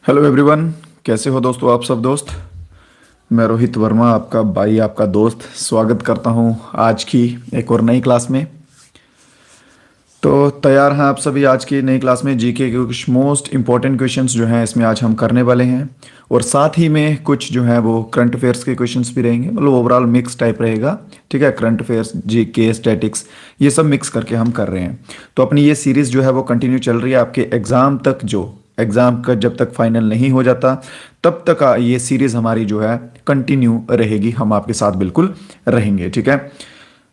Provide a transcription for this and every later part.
Hello everyone. कैसे हो दोस्तों आप सब दोस्त। मैं रोहित वर्मा आपका भाई आपका दोस्त स्वागत करता हूं आज की एक और नई क्लास में। तो तैयार हैं आप सभी आज की नई क्लास में जीके के कुछ मोस्ट इंपॉर्टेंट क्वेश्चंस जो हैं इसमें आज हम करने वाले हैं। और साथ ही में कुछ जो है वो करंट अफेयर्स के क्वेश्चंस भी रहेंगे, मतलब ओवरऑल मिक्स टाइप रहेगा। ठीक है, करंट अफेयर्स जीके स्टैटिक्स ये सब मिक्स करके हम कर रहे हैं। तो अपनी ये सीरीज़ जो है वो कंटिन्यू चल रही है आपके एग्ज़ाम तक। जो एग्ज़ाम का जब तक फाइनल नहीं हो जाता तब तक ये सीरीज़ हमारी जो है कंटिन्यू रहेगी, हम आपके साथ बिल्कुल रहेंगे। ठीक है,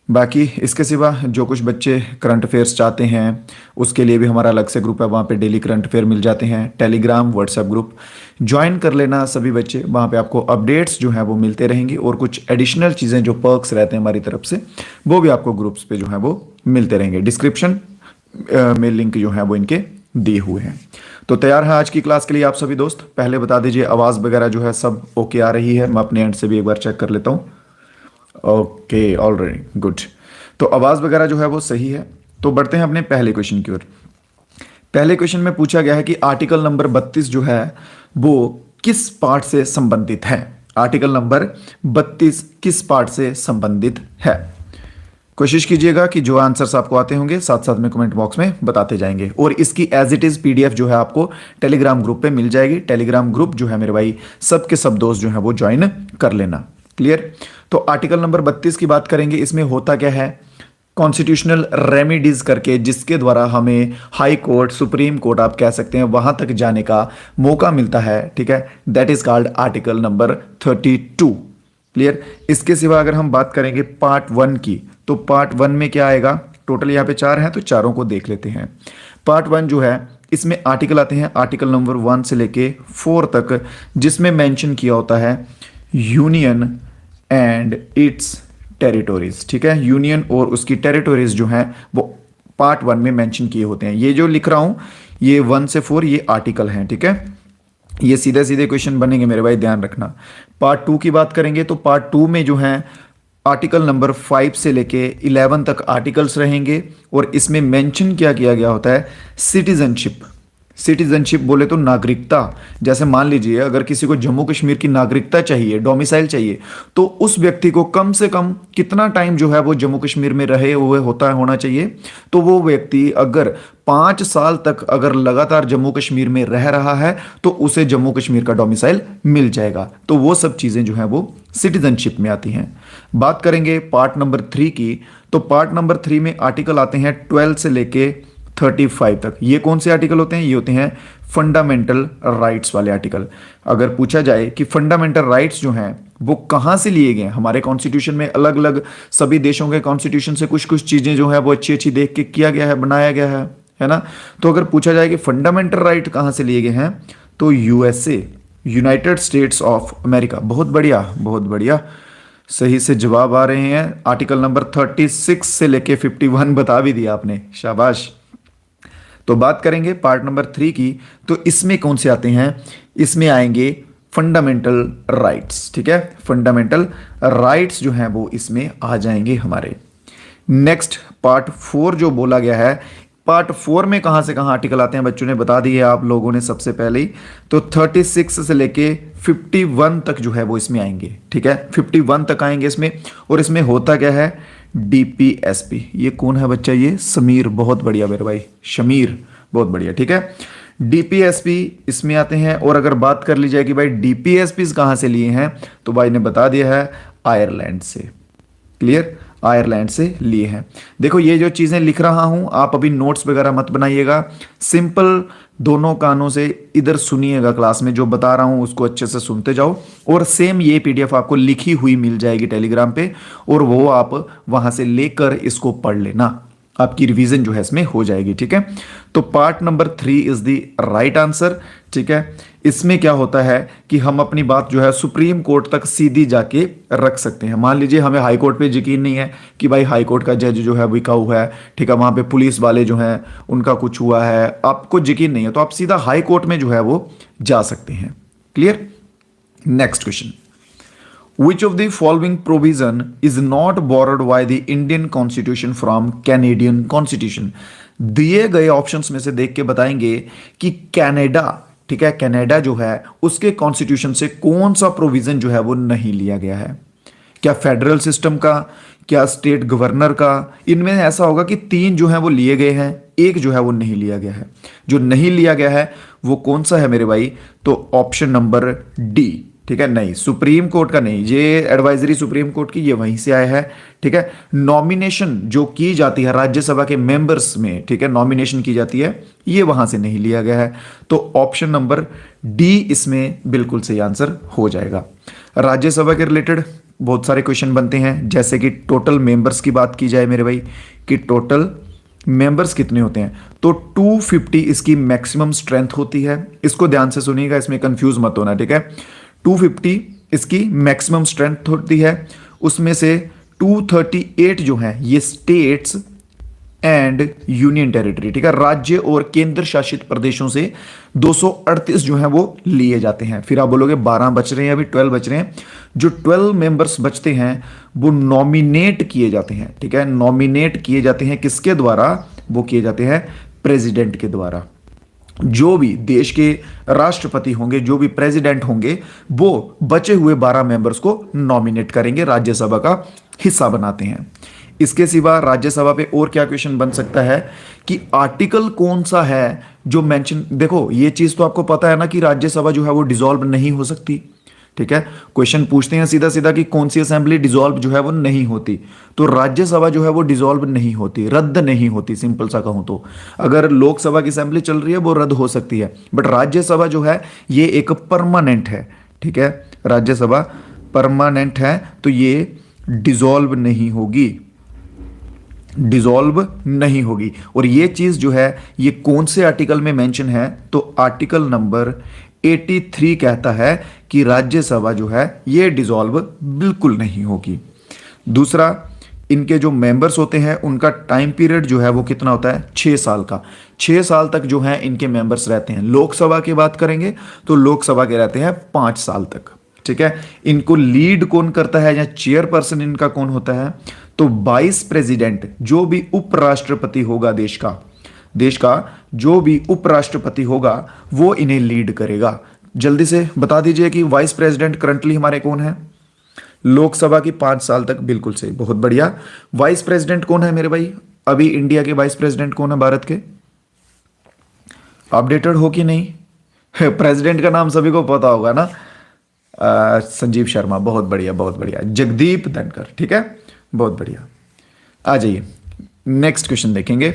बाकी इसके सिवा जो कुछ बच्चे करंट अफेयर्स चाहते हैं उसके लिए भी हमारा अलग से ग्रुप है, वहाँ पे डेली करंट अफेयर मिल जाते हैं। टेलीग्राम व्हाट्सएप ग्रुप ज्वाइन कर लेना सभी बच्चे, वहाँ पे आपको अपडेट्स जो है वो मिलते रहेंगी और कुछ एडिशनल चीज़ें जो पर्क्स रहते हैं हमारी तरफ से वो भी आपको ग्रुप्स पे जो है वो मिलते रहेंगे। डिस्क्रिप्शन में लिंक जो है वो इनके दिए हुए हैं। तो तैयार है आज की क्लास के लिए आप सभी दोस्त। पहले बता दीजिए आवाज़ वगैरह जो है सब ओके आ रही है, मैं अपने एंड से भी एक बार चेक कर लेता हूँ। Okay, already good. तो आवाज़ वगैरह जो है वो सही है। तो बढ़ते हैं अपने पहले क्वेश्चन की ओर। पहले क्वेश्चन में पूछा गया है कि आर्टिकल नंबर 32 जो है वो किस पार्ट से संबंधित है। आर्टिकल नंबर 32 किस पार्ट से संबंधित है। कोशिश कीजिएगा कि जो आंसर्स आपको आते होंगे साथ साथ में कमेंट बॉक्स में बताते जाएंगे। और इसकी एज इट इज पीडीएफ जो है आपको टेलीग्राम ग्रुप पे मिल जाएगी। टेलीग्राम ग्रुप जो है मेरे भाई सबके सब दोस्त जो है वो ज्वाइन कर लेना। क्लियर। तो आर्टिकल नंबर 32 की बात करेंगे। इसमें होता क्या है, कॉन्स्टिट्यूशनल रेमेडीज करके जिसके द्वारा हमें हाई कोर्ट सुप्रीम कोर्ट आप कह सकते हैं वहां तक जाने का मौका मिलता है। ठीक है, that is called article number 32। Clear. इसके सिवा अगर हम बात करेंगे पार्ट 1 की, तो पार्ट 1 में क्या आएगा। टोटल यहाँ पे 4 हैं तो चारों को देख लेते हैं। पार्ट 1 जो है इसमें आर्टिकल आते हैं आर्टिकल नंबर 1 से लेके 4 तक, जिसमें मेंशन किया होता है यूनियन एंड इट्स टेरिटोरीज। ठीक है, यूनियन और उसकी टेरिटोरीज जो हैं वो पार्ट 1 में मेंशन किए होते हैं। ये जो लिख रहा हूं ये 1 से 4 ये आर्टिकल हैं। ठीक है, ये सीधे सीधे क्वेश्चन बनेंगे मेरे भाई, ध्यान रखना। पार्ट 2 की बात करेंगे तो पार्ट 2 में जो है आर्टिकल नंबर 5 से लेके 11 तक आर्टिकल्स रहेंगे और इसमें मेंशन क्या किया गया होता है, सिटीजनशिप। सिटीजनशिप बोले तो नागरिकता। जैसे मान लीजिए अगर किसी को जम्मू कश्मीर की नागरिकता चाहिए, डोमिसाइल चाहिए, तो उस व्यक्ति को कम से कम कितना टाइम जो है वो जम्मू कश्मीर में रहे हुए होना चाहिए। तो वो व्यक्ति अगर 5 साल तक अगर लगातार जम्मू कश्मीर में रह रहा है तो उसे जम्मू कश्मीर का डोमिसाइल मिल जाएगा। तो वो सब चीजें जो है वो सिटीजनशिप में आती हैं। बात करेंगे पार्ट नंबर 3 की, तो पार्ट नंबर 3 में आर्टिकल आते हैं 12 से लेके 35 तक। ये कौन से आर्टिकल होते हैं, ये होते हैं फंडामेंटल राइट्स वाले आर्टिकल। अगर पूछा जाए कि फंडामेंटल राइट्स जो हैं वो कहाँ से लिए गए, हमारे कॉन्स्टिट्यूशन में अलग अलग सभी देशों के कॉन्स्टिट्यूशन से कुछ कुछ चीजें जो है वो अच्छी अच्छी देख के किया गया है, बनाया गया है ना। तो अगर पूछा जाए कि फंडामेंटल राइट कहाँ से लिए गए हैं तो USA, United states of America. बहुत बढ़िया बहुत बढ़िया, सही से जवाब आ रहे हैं। आर्टिकल नंबर 36 से लेके 51 बता भी दिया आपने, शाबाश। तो बात करेंगे पार्ट नंबर 3 की, तो इसमें कौन से आते हैं, इसमें आएंगे फंडामेंटल राइट्स। ठीक है, फंडामेंटल राइट्स जो हैं वो इसमें आ जाएंगे हमारे। नेक्स्ट पार्ट 4 जो बोला गया है, पार्ट 4 में कहां से कहां आर्टिकल आते हैं बच्चों ने बता दिए आप लोगों ने सबसे पहले ही। तो 36 से लेके 51 तक जो है वो इसमें आएंगे। ठीक है, 51 तक आएंगे इसमें। और इसमें होता क्या है, डीपीएसपी। ये कौन है बच्चा, ये समीर। बहुत बढ़िया मेरे भाई, शमीर, बहुत बढ़िया। ठीक है, डीपीएसपी इसमें आते हैं। और अगर बात कर ली जाए कि भाई डीपीएसपी कहां से लिए हैं, तो भाई ने बता दिया है आयरलैंड से। क्लियर, आयरलैंड से लिए हैं। देखो ये जो चीजें लिख रहा हूं आप अभी नोट्स वगैरह मत बनाइएगा, सिंपल दोनों कानों से इधर सुनिएगा, क्लास में जो बता रहा हूं उसको अच्छे से सुनते जाओ। और सेम ये पीडीएफ आपको लिखी हुई मिल जाएगी टेलीग्राम पे, और वो आप वहां से लेकर इसको पढ़ लेना, आपकी रिवीजन जो है इसमें हो जाएगी। ठीक है, तो part number 3 is the right answer. ठीक है, इसमें क्या होता है कि हम अपनी बात जो है सुप्रीम कोर्ट तक सीधी जाके रख सकते हैं। मान लीजिए हमें हाई कोर्ट पे यकीन नहीं है कि भाई हाई कोर्ट का जज जो है बिका हुआ है, ठीक है, वहां पे पुलिस वाले जो हैं उनका कुछ हुआ है, आपको यकीन नहीं है, तो आप सीधा हाई कोर्ट में जो है वो जा सकते हैं। Clear. Next question, Which of the following provision is not borrowed by the Indian Constitution from Canadian Constitution? दिए गए ऑप्शंस में से देख के बताएंगे कि कनाडा ठीक है, कनाडा जो है उसके कॉन्स्टिट्यूशन से कौन सा प्रोविजन जो है वो नहीं लिया गया है? क्या फेडरल सिस्टम का, क्या स्टेट गवर्नर का? इनमें ऐसा होगा कि 3 जो है वो लिए गए हैं, एक जो है वो नहीं लिया गया है। जो नहीं लिया गया है वो कौन सा है मेरे भाई? तो ऑप्शन नंबर डी, ठीक है। नहीं, सुप्रीम कोर्ट का नहीं, ये एडवाइजरी सुप्रीम कोर्ट की, ये वहीं से आया है, ठीक है। नॉमिनेशन जो की जाती है राज्यसभा के मेंबर्स में, ठीक है, नॉमिनेशन की जाती है, ये वहां से नहीं लिया गया है। तो ऑप्शन नंबर डी इसमें बिल्कुल सही आंसर हो जाएगा। राज्यसभा के रिलेटेड बहुत सारे क्वेश्चन बनते हैं, जैसे कि टोटल मेंबर्स की बात की जाए मेरे भाई, कि टोटल मेंबर्स कितने होते हैं, तो 250 इसकी मैक्सिमम स्ट्रेंथ होती है। इसको ध्यान से सुनिएगा, इसमें कंफ्यूज मत होना, ठीक है। 250 इसकी मैक्सिमम स्ट्रेंथ होती है, उसमें से 238 जो है ये स्टेट्स एंड यूनियन टेरिटरी, ठीक है, राज्य और केंद्र शासित प्रदेशों से 238 जो है वो लिए जाते हैं। फिर आप बोलोगे 12 बच रहे हैं, अभी 12 बच रहे हैं। जो 12 मेंबर्स बचते हैं वो नॉमिनेट किए जाते हैं, ठीक है, नॉमिनेट किए जाते हैं किसके द्वारा? वो किए जाते हैं प्रेसिडेंट के द्वारा। जो भी देश के राष्ट्रपति होंगे, जो भी प्रेसिडेंट होंगे, वो बचे हुए 12 मेंबर्स को नॉमिनेट करेंगे, राज्यसभा का हिस्सा बनाते हैं। इसके सिवा राज्यसभा पे और क्या क्वेश्चन बन सकता है कि आर्टिकल कौन सा है जो मेंशन, देखो ये चीज तो आपको पता है ना कि राज्यसभा जो है वो डिसॉल्व नहीं हो सकती, ठीक है। क्वेश्चन पूछते हैं सीधा सीधा कि कौन सी असेंबली डिसॉल्व जो है वो नहीं होती, तो राज्यसभा जो है वो डिसॉल्व नहीं होती, रद्द नहीं होती, सिंपल सा कहूं तो। अगर लोकसभा की असेंबली चल रही है वो रद्द हो सकती है, बट राज्यसभा जो है ये एक परमानेंट है, ठीक है, राज्यसभा परमानेंट है, तो ये डिसॉल्व नहीं होगी, डिसॉल्व नहीं होगी। और ये चीज जो है ये कौन से आर्टिकल में मेंशन है? तो आर्टिकल नंबर 83 कहता है कि राज्यसभा जो है ये डिसॉल्व बिल्कुल नहीं होगी। दूसरा, इनके जो मेंबर्स होते हैं उनका टाइम पीरियड जो है वो कितना होता है? 6 साल का। 6 साल तक जो है इनके मेंबर्स रहते हैं। लोकसभा की बात करेंगे तो लोकसभा के रहते हैं 5 साल तक, ठीक है। इनको लीड कौन करता है या चेयरपर्सन इनका कौन होता है? तो वाइस प्रेसिडेंट, जो भी उपराष्ट्रपति होगा देश का जो भी उपराष्ट्रपति होगा वो इन्हें लीड करेगा। जल्दी से बता दीजिए कि वाइस प्रेसिडेंट करंटली हमारे कौन है? लोकसभा की 5 साल तक, बिल्कुल सही, बहुत बढ़िया। वाइस प्रेसिडेंट कौन है मेरे भाई? अभी इंडिया के वाइस प्रेसिडेंट कौन है भारत के? अपडेटेड हो कि नहीं? प्रेसिडेंट का नाम सभी को पता होगा ना, संजीव शर्मा, बहुत बढ़िया बहुत बढ़िया। जगदीप धनखड़, ठीक है, बहुत बढ़िया। आ जाइए नेक्स्ट क्वेश्चन देखेंगे।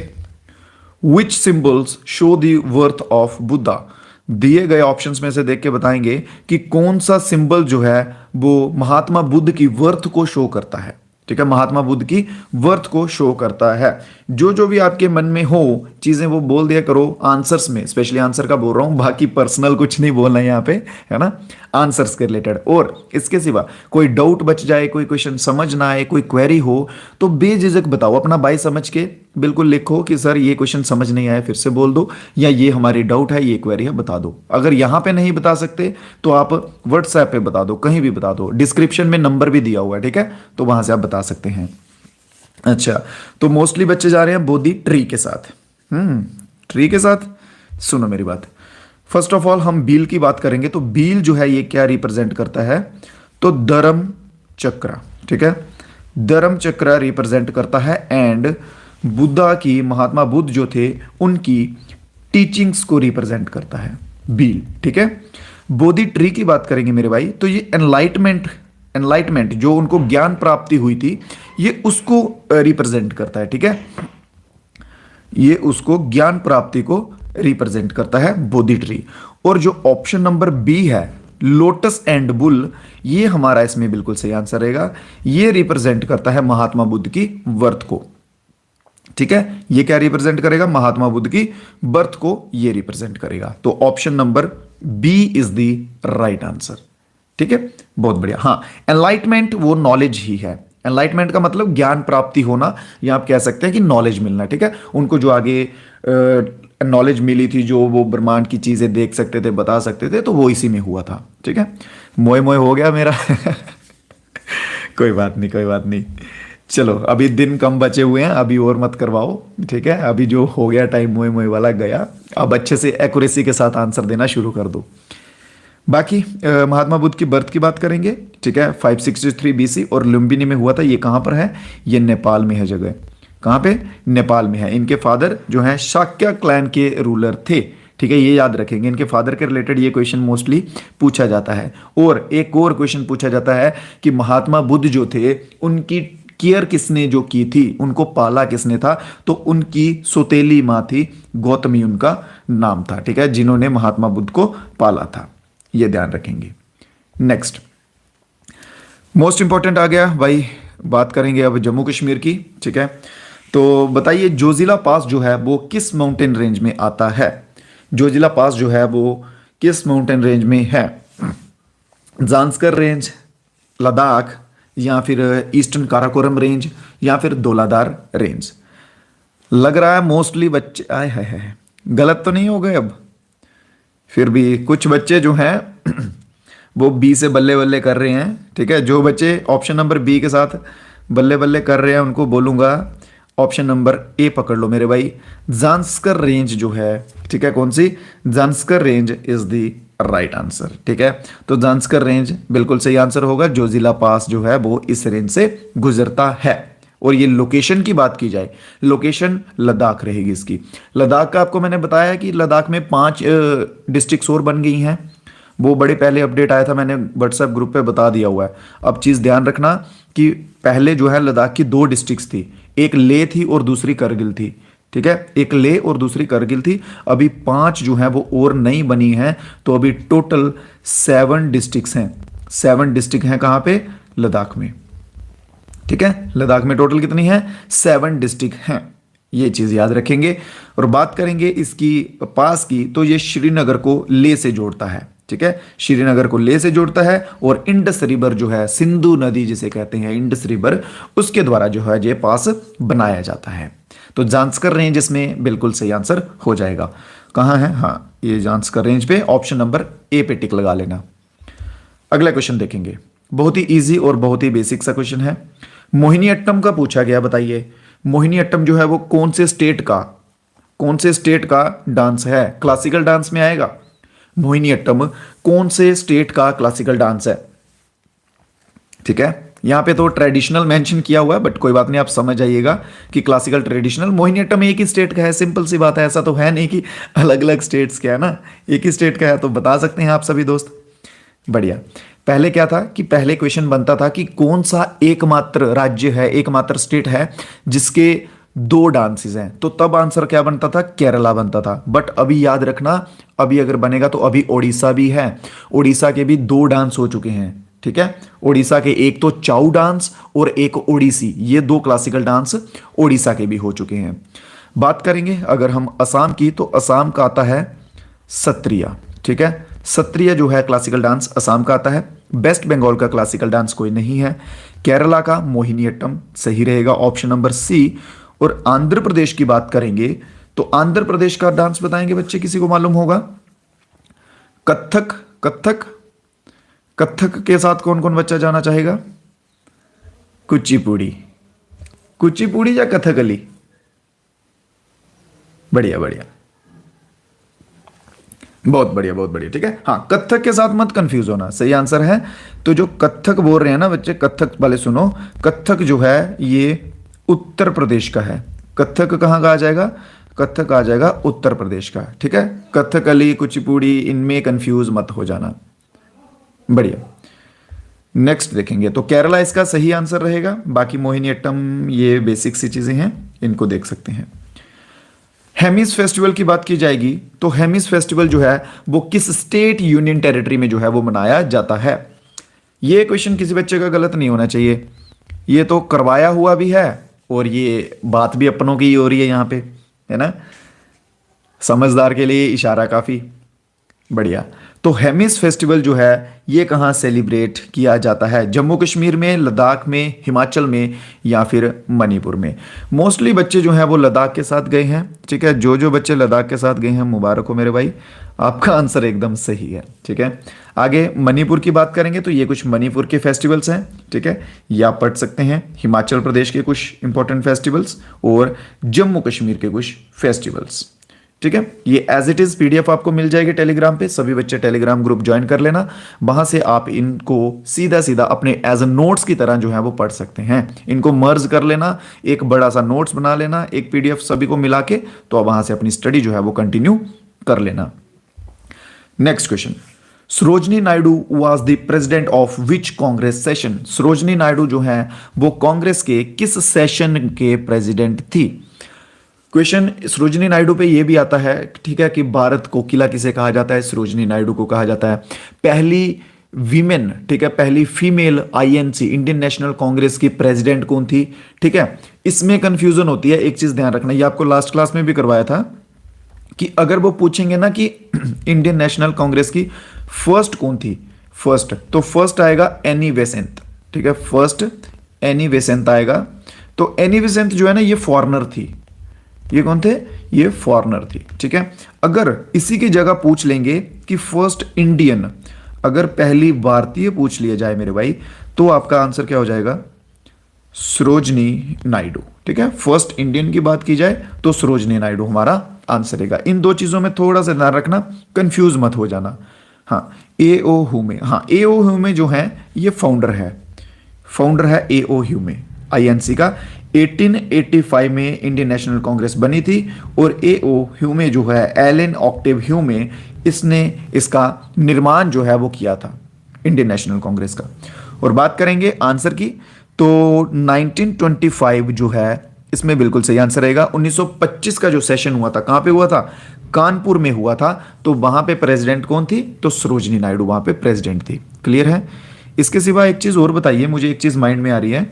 Which symbols show the worth of Buddha? दिए गए ऑप्शंस में से देख के बताएंगे कि कौन सा सिंबल जो है वो महात्मा बुद्ध की वर्थ को शो करता है, ठीक है, महात्मा बुद्ध की वर्थ को शो करता है। जो भी आपके मन में हो चीजें वो बोल दिया करो आंसर्स में, स्पेशली आंसर का बोल रहा हूं, बाकी पर्सनल कुछ नहीं बोलना है यहाँ पे, है ना, आंसर्स के रिलेटेड। और इसके सिवा कोई डाउट बच जाए, कोई क्वेश्चन समझ ना आए, कोई क्वेरी हो तो बेझिझक बताओ, अपना बाय समझ के बिल्कुल लिखो कि सर ये क्वेश्चन समझ नहीं आया, फिर से बोल दो, या ये हमारी डाउट है, ये क्वेरी है, बता दो। अगर यहां पे नहीं बता सकते तो आप व्हाट्सएप पे बता दो, कहीं भी बता दो, डिस्क्रिप्शन में नंबर भी दिया हुआ है, ठीक है, तो वहां से आप बता सकते हैं। अच्छा, तो मोस्टली बच्चे जा रहे हैं बोधी ट्री के साथ। ट्री के साथ सुनो मेरी बात। फर्स्ट ऑफ ऑल हम बील की बात करेंगे, तो बील जो है ये क्या रिप्रेजेंट करता है? तो धर्म चक्र, ठीक है, धर्म चक्र रिप्रेजेंट करता है। एंड बुद्धा की, महात्मा बुद्ध जो थे उनकी टीचिंग्स को रिप्रेजेंट करता है बील, ठीक है। बोधि ट्री की बात करेंगे मेरे भाई, तो ये एनलाइटमेंट जो उनको ज्ञान प्राप्ति हुई थी ये उसको रिप्रेजेंट करता है, ठीक है, ये उसको ज्ञान प्राप्ति को रिप्रेजेंट करता है बोधि ट्री। और जो ऑप्शन नंबर बी है लोटस एंड बुल, ये हमारा इसमें बिल्कुल सही आंसर रहेगा। ये रिप्रेजेंट करता है महात्मा बुद्ध की वर्थ को, ठीक है, ये क्या रिप्रेजेंट करेगा? महात्मा बुद्ध की बर्थ को ये रिप्रेजेंट करेगा। तो option number B is the right answer, ठीक है, बहुत बढ़िया। हाँ, एनलाइटमेंट वो नॉलेज ही है। एनलाइटमेंट का मतलब ज्ञान प्राप्ति होना, या आप कह सकते हैं कि नॉलेज मिलना, ठीक है। उनको जो आगे नॉलेज मिली थी, जो वो ब्रह्मांड की चीजें देख सकते थे, बता सकते थे, तो वो इसी में हुआ था, ठीक है। मोए मोए हो गया मेरा कोई बात नहीं, कोई बात नहीं। चलो अभी दिन कम बचे हुए हैं, अभी और मत करवाओ, ठीक है। अभी जो हो गया टाइम मोए मोए वाला गया, अब अच्छे से एक्यूरेसी के साथ आंसर देना शुरू कर दो। बाकी महात्मा बुद्ध की बर्थ की बात करेंगे, ठीक है। 563 BC और लुम्बिनी में हुआ था। ये कहाँ पर है? ये नेपाल में है जगह। कहाँ पे? नेपाल में है। इनके फादर जो हैं शाक्य क्लैन के रूलर थे, ठीक है। ये याद रखेंगे, इनके फादर के रिलेटेड ये क्वेश्चन मोस्टली पूछा जाता है। और एक और क्वेश्चन पूछा जाता है कि महात्मा बुद्ध जो थे उनकी केयर किसने जो की थी, उनको पाला किसने था? तो उनकी सौतेली माँ थी, गौतमी उनका नाम था, ठीक है, जिन्होंने महात्मा बुद्ध को पाला था। ये ध्यान रखेंगे। नेक्स्ट मोस्ट इंपॉर्टेंट आ गया भाई, बात करेंगे अब जम्मू कश्मीर की, ठीक है। तो बताइए जोजिला पास जो है वो किस माउंटेन रेंज में आता है? जोजिला पास जो है वो किस माउंटेन रेंज में है? जांस्कर रेंज, लद्दाख, या फिर ईस्टर्न काराकोरम रेंज, या फिर धौलाधार रेंज? लग रहा है मोस्टली बच्चे आए है गलत तो नहीं हो गए अब? फिर भी कुछ बच्चे जो हैं वो बी से बल्ले बल्ले कर रहे हैं, ठीक है। जो बच्चे ऑप्शन नंबर बी के साथ बल्ले बल्ले कर रहे हैं उनको बोलूंगा ऑप्शन नंबर ए पकड़ लो मेरे भाई। जांस्कर रेंज जो है, ठीक है, कौन सी? Zanskar range is the right answer, ठीक है। तो जांस्कर रेंज बिल्कुल सही आंसर होगा। जोजिला पास जो है वो इस रेंज से गुजरता है। और ये लोकेशन की बात की जाए, लोकेशन लद्दाख रहेगी इसकी। लद्दाख का आपको मैंने बताया कि लद्दाख में 5 डिस्ट्रिक्ट्स और बन गई हैं। वो बड़े पहले अपडेट आया था, मैंने व्हाट्सएप ग्रुप पे बता दिया हुआ है। अब चीज़ ध्यान रखना कि पहले जो है लद्दाख की 2 डिस्ट्रिक्ट्स थी, एक लेह थी और दूसरी करगिल थी, ठीक है। एक लेह और दूसरी करगिल थी। अभी 5 जो है वो और नई बनी हैं। तो अभी टोटल 7 डिस्ट्रिक्ट्स हैं। 7 डिस्ट्रिक्ट हैं कहाँ पे? लद्दाख में, ठीक है। लद्दाख में टोटल कितनी है? 7 डिस्ट्रिक्ट हैं। ये चीज याद रखेंगे। और बात करेंगे इसकी पास की, तो ये श्रीनगर को लेह से जोड़ता है, ठीक है। श्रीनगर को लेह से जोड़ता है। और इंडस रिवर जो है, सिंधु नदी जिसे कहते हैं इंडस रिवर, उसके द्वारा जो है ये पास बनाया जाता है। तो जांस्कर रेंज इसमें बिल्कुल सही आंसर हो जाएगा। कहां है? हाँ, ये जांस्कर रेंज पे ऑप्शन नंबर ए पे टिक लगा लेना। अगला क्वेश्चन देखेंगे, बहुत ही इजी और बहुत ही बेसिक सा क्वेश्चन है। मोहिनीअट्टम का पूछा गया। बताइए मोहिनीअट्टम जो है वो कौन से स्टेट का डांस है? क्लासिकल डांस में आएगा। मोहिनीअट्टम कौन से स्टेट का क्लासिकल डांस है? ठीक है, यहां पे तो ट्रेडिशनल मेंशन किया हुआ है, बट कोई बात नहीं, आप समझ जाइएगा कि क्लासिकल ट्रेडिशनल। मोहिनीअट्टम एक ही स्टेट का है, सिंपल सी बात है। ऐसा तो है नहीं कि अलग अलग स्टेट्स का है ना, एक ही स्टेट का है। तो बता सकते हैं आप सभी दोस्त। बढ़िया। पहले क्या था कि पहले क्वेश्चन बनता था कि कौन सा एकमात्र राज्य है, एकमात्र स्टेट है जिसके 2 डांसेस हैं। तो तब आंसर क्या बनता था? केरला बनता था। बट अभी याद रखना, अभी अगर बनेगा तो अभी ओडिशा भी है। ओडिशा के भी 2 डांस हो चुके हैं, ठीक है। ओडिशा के एक तो चाउ डांस और एक ओडिसी, ये 2 क्लासिकल डांस ओडिशा के भी हो चुके हैं। बात करेंगे अगर हम असम की, तो असम का आता है सत्रिया, ठीक है। सत्रिया जो है क्लासिकल डांस असम का आता है। वेस्ट बंगाल का क्लासिकल डांस कोई नहीं है। केरला का मोहिनीअट्टम सही रहेगा, ऑप्शन नंबर सी। और आंध्र प्रदेश की बात करेंगे तो आंध्र प्रदेश का डांस बताएंगे बच्चे, किसी को मालूम होगा? कथक। कथक कथक के साथ कौन कौन बच्चा जाना चाहेगा? कुचिपुड़ी। कुचिपुड़ी या कथकली? बढ़िया बढ़िया, बहुत बढ़िया बहुत बढ़िया, ठीक है। हाँ, कथक के साथ मत कंफ्यूज होना, सही आंसर है। तो जो कथक बोल रहे हैं ना बच्चे, कथक वाले सुनो, कथक जो है ये उत्तर प्रदेश का है। कथक कहाँ का आ जाएगा? कथक आ जाएगा उत्तर प्रदेश का, ठीक है। कथकली, कुचिपुड़ी, इनमें कंफ्यूज मत हो जाना। बढ़िया। नेक्स्ट देखेंगे तो केरला इसका सही आंसर रहेगा। बाकी मोहिनीअट्टम ये बेसिक सी चीजें हैं, इनको देख सकते हैं। हेमिस फेस्टिवल की बात की जाएगी तो हेमिस फेस्टिवल जो है वो किस स्टेट यूनियन टेरिटरी में जो है वो मनाया जाता है? ये क्वेश्चन किसी बच्चे का गलत नहीं होना चाहिए। ये तो करवाया हुआ भी है और ये बात भी अपनों की हो रही है यहाँ पे, है ना। समझदार के लिए इशारा काफी बढ़िया। तो हेमिस फेस्टिवल जो है ये कहाँ सेलिब्रेट किया जाता है? जम्मू कश्मीर में, लद्दाख में, हिमाचल में या फिर मणिपुर में? मोस्टली बच्चे जो हैं वो लद्दाख के साथ गए हैं। ठीक है, जो जो बच्चे लद्दाख के साथ गए हैं मुबारक हो मेरे भाई, आपका आंसर एकदम सही है। ठीक है, आगे मणिपुर की बात करेंगे तो ये कुछ मणिपुर के फेस्टिवल्स हैं। ठीक है, ये आप पढ़ सकते हैं, हिमाचल प्रदेश के कुछ इंपॉर्टेंट फेस्टिवल्स और जम्मू कश्मीर के कुछ फेस्टिवल्स। ठीक है, ये एज इट इज पीडीएफ आपको मिल जाएगी टेलीग्राम पे। सभी बच्चे टेलीग्राम ग्रुप ज्वाइन कर लेना, वहां से आप इनको सीधा सीधा अपने एज अ नोट्स की तरह जो है वो पढ़ सकते हैं। इनको मर्ज कर लेना, एक बड़ा सा नोट्स बना लेना, एक पीडीएफ सभी को मिला के, तो आप वहां से अपनी स्टडी जो है वो कंटिन्यू कर लेना। Next question, Sarojini Naidu was the president of which Congress session? Sarojini Naidu जो है वो कांग्रेस के किस सेशन के प्रेसिडेंट थी? क्वेश्चन सरोजनी नायडू पे ये भी आता है। ठीक है, कि भारत कोकिला किसे कहा जाता है? सरोजनी नायडू को कहा जाता है। पहली वीमेन, ठीक है, पहली female INC Indian national Congress की प्रेसिडेंट कौन थी? ठीक है, इसमें कंफ्यूजन होती है, एक चीज ध्यान रखना, ये आपको लास्ट क्लास में भी करवाया था कि अगर वो पूछेंगे ना कि इंडियन नेशनल कांग्रेस की फर्स्ट कौन थी, फर्स्ट, तो फर्स्ट आएगा एनी बेसेंट। ठीक है, फर्स्ट एनी बेसेंट आएगा। तो एनी बेसेंट जो है ना ये फॉरेनर थी। ये कौन थे? ये फॉरेनर थी। ठीक है, अगर इसी की जगह पूछ लेंगे कि फर्स्ट इंडियन, अगर पहली भारतीय पूछ लिया जाए मेरे भाई, तो आपका आंसर क्या हो जाएगा? सरोजनी नायडू। ठीक है, फर्स्ट इंडियन की बात की जाए तो सरोजनी नायडू हमारा आंसर रहेगा। इन दो चीजों में थोड़ा सा ध्यान रखना, कंफ्यूज मत हो जाना। हाँ, ए.ओ. ह्यूमे, हाँ ए.ओ. ह्यूमे जो है ये फाउंडर है, फाउंडर है ए.ओ. ह्यूमे आईएनसी का। 1885 में इंडियन नेशनल कांग्रेस बनी थी और ए.ओ. ह्यूमे जो है, एलन ऑक्टेव ह्यूमे, इसने इसका निर्माण जो है वो किया था इंडियन नेशनल कांग्रेस का। और बात करेंगे आंसर की तो 1925 जो है इसमें बिल्कुल सही आंसर रहेगा। 1925 का जो सेशन हुआ था, कहां पे हुआ था? कानपुर में हुआ था। तो वहां पे प्रेसिडेंट कौन थी? तो सरोजनी नायडू वहां पे प्रेसिडेंट थी। क्लियर है? इसके सिवा एक चीज और बताइए, मुझे एक चीज माइंड में आ रही है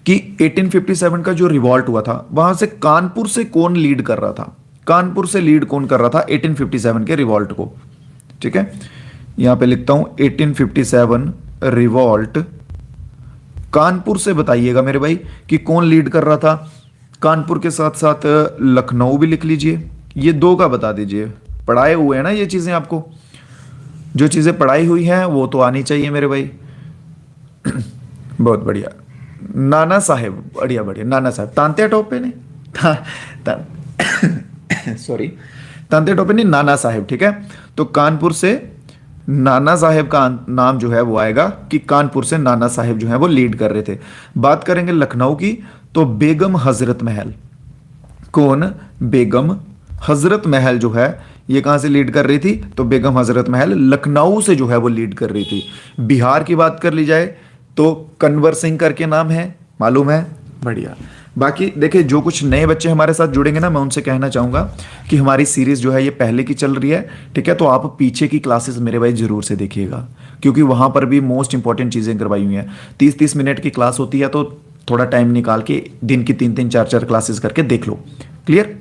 कि 1857 का जो रिवॉल्ट हुआ था वहां से कानपुर से कौन लीड कर रहा था? कानपुर से लीड कौन कर रहा था 1857 के रिवॉल्ट को? ठीक है, यहां पे लिखता हूं 1857 रिवॉल्ट, कानपुर से बताइएगा मेरे भाई कि कौन लीड कर रहा था। कानपुर के साथ साथ लखनऊ भी लिख लीजिए, ये दो का बता दीजिए। पढ़ाए हुए हैं ना ये चीजें, आपको जो चीजें पढ़ाई हुई हैं वो तो आनी चाहिए मेरे भाई। बहुत बढ़िया, नाना साहेब, बढ़िया बढ़िया, नाना साहेब, तांत्या टोपे ने सॉरी, तांत्या टोपे ने नाना साहेब। ठीक है, तो कानपुर से नाना साहेब का नाम जो है वो आएगा कि कानपुर से नाना साहेब जो है वो लीड कर रहे थे। बात करेंगे लखनऊ की तो बेगम हजरत महल, कौन? बेगम हजरत महल जो है ये कहां से लीड कर रही थी? तो बेगम हजरत महल लखनऊ से जो है वो लीड कर रही थी। बिहार की बात कर ली जाए तो कन्वर सिंह करके नाम है, मालूम है? बढ़िया। बाकी देखिए, जो कुछ नए बच्चे हमारे साथ जुड़ेंगे ना, मैं उनसे कहना चाहूंगा कि हमारी सीरीज जो है ये पहले की चल रही है। ठीक है, तो आप पीछे की क्लासेस मेरे भाई जरूर से देखिएगा, क्योंकि वहां पर भी मोस्ट इंपॉर्टेंट चीजें करवाई हुई हैं। 30-30 मिनट की क्लास होती है, तो थोड़ा टाइम निकाल के दिन की 3-3 4-4 क्लासेस करके देख लो। क्लियर?